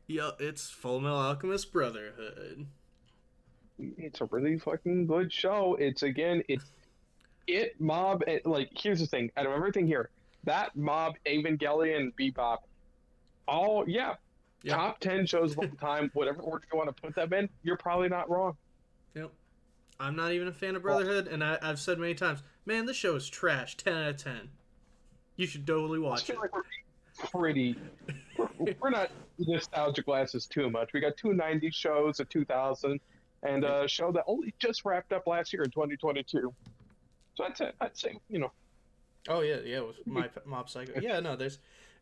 [SPEAKER 1] Yeah, it's Full Metal Alchemist Brotherhood.
[SPEAKER 2] It's a really fucking good show. It's again, it Mob. Like here's the thing. Out of everything here, that Mob, Evangelion, Bebop, all
[SPEAKER 1] Yeah.
[SPEAKER 2] top 10 shows of all time. Whatever order you want to put them in, you're probably not wrong.
[SPEAKER 1] Yep. I'm not even a fan of Brotherhood, and I've said many times, man, this show is trash. 10 out of 10. You should totally
[SPEAKER 2] I
[SPEAKER 1] watch
[SPEAKER 2] feel
[SPEAKER 1] it.
[SPEAKER 2] like we're not nostalgic glasses too much. We got two 90s shows, a 2000, and a show that only just wrapped up last year in 2022. So I'd say
[SPEAKER 1] Oh yeah, it was my Mob Psycho. Yeah, no,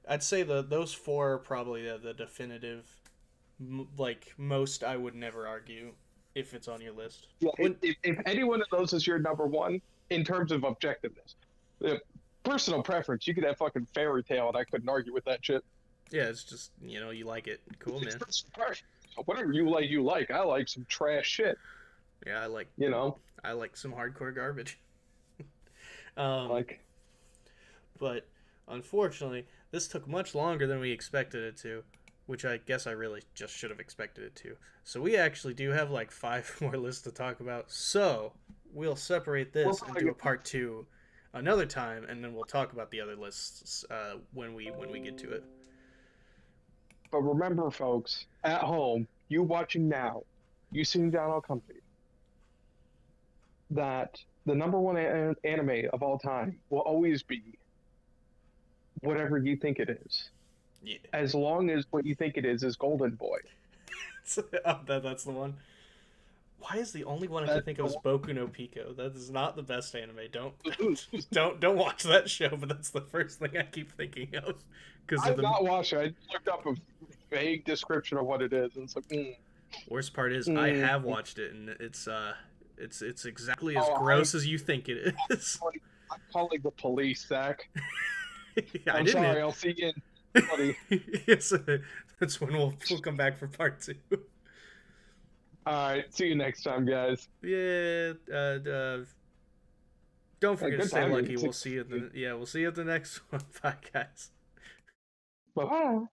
[SPEAKER 1] I'd say those four are probably the definitive, like most I would never argue if it's on your list.
[SPEAKER 2] yeah. If any one of those is your number one in terms of objectiveness, personal preference, you could have fucking Fairy Tail, and I couldn't argue with that shit.
[SPEAKER 1] Yeah, it's just you like it, cool man.
[SPEAKER 2] Whatever you like, you like. I like some trash shit.
[SPEAKER 1] Yeah, I like some hardcore garbage.
[SPEAKER 2] Like.
[SPEAKER 1] But unfortunately, this took much longer than we expected it to, which I guess I really just should have expected it to. So we actually do have like 5 more lists to talk about. So we'll separate this and do a part 2 another time, and then we'll talk about the other lists when we get to it.
[SPEAKER 2] But remember, folks, at home, you watching now, you sitting down all comfy, that the number one anime of all time will always be whatever you think it is.
[SPEAKER 1] Yeah.
[SPEAKER 2] As long as what you think it is Golden Boy.
[SPEAKER 1] That's the one. Why is the only one I can think of is Boku no Pico? That is not the best anime. Don't watch that show. But that's the first thing I keep thinking of.
[SPEAKER 2] I've not watched it. I looked up a vague description of what it is, and it's like.
[SPEAKER 1] Worst part is I have watched it, and it's exactly as gross as you think it is.
[SPEAKER 2] I'm calling the police, Zach.
[SPEAKER 1] I'm sorry.
[SPEAKER 2] I'll see you in. Buddy.
[SPEAKER 1] Yes, that's when we'll come back for part 2.
[SPEAKER 2] All right, see you next time, guys.
[SPEAKER 1] Yeah, don't forget to stay lucky. We'll see you at the next one. Bye, guys.
[SPEAKER 2] Bye.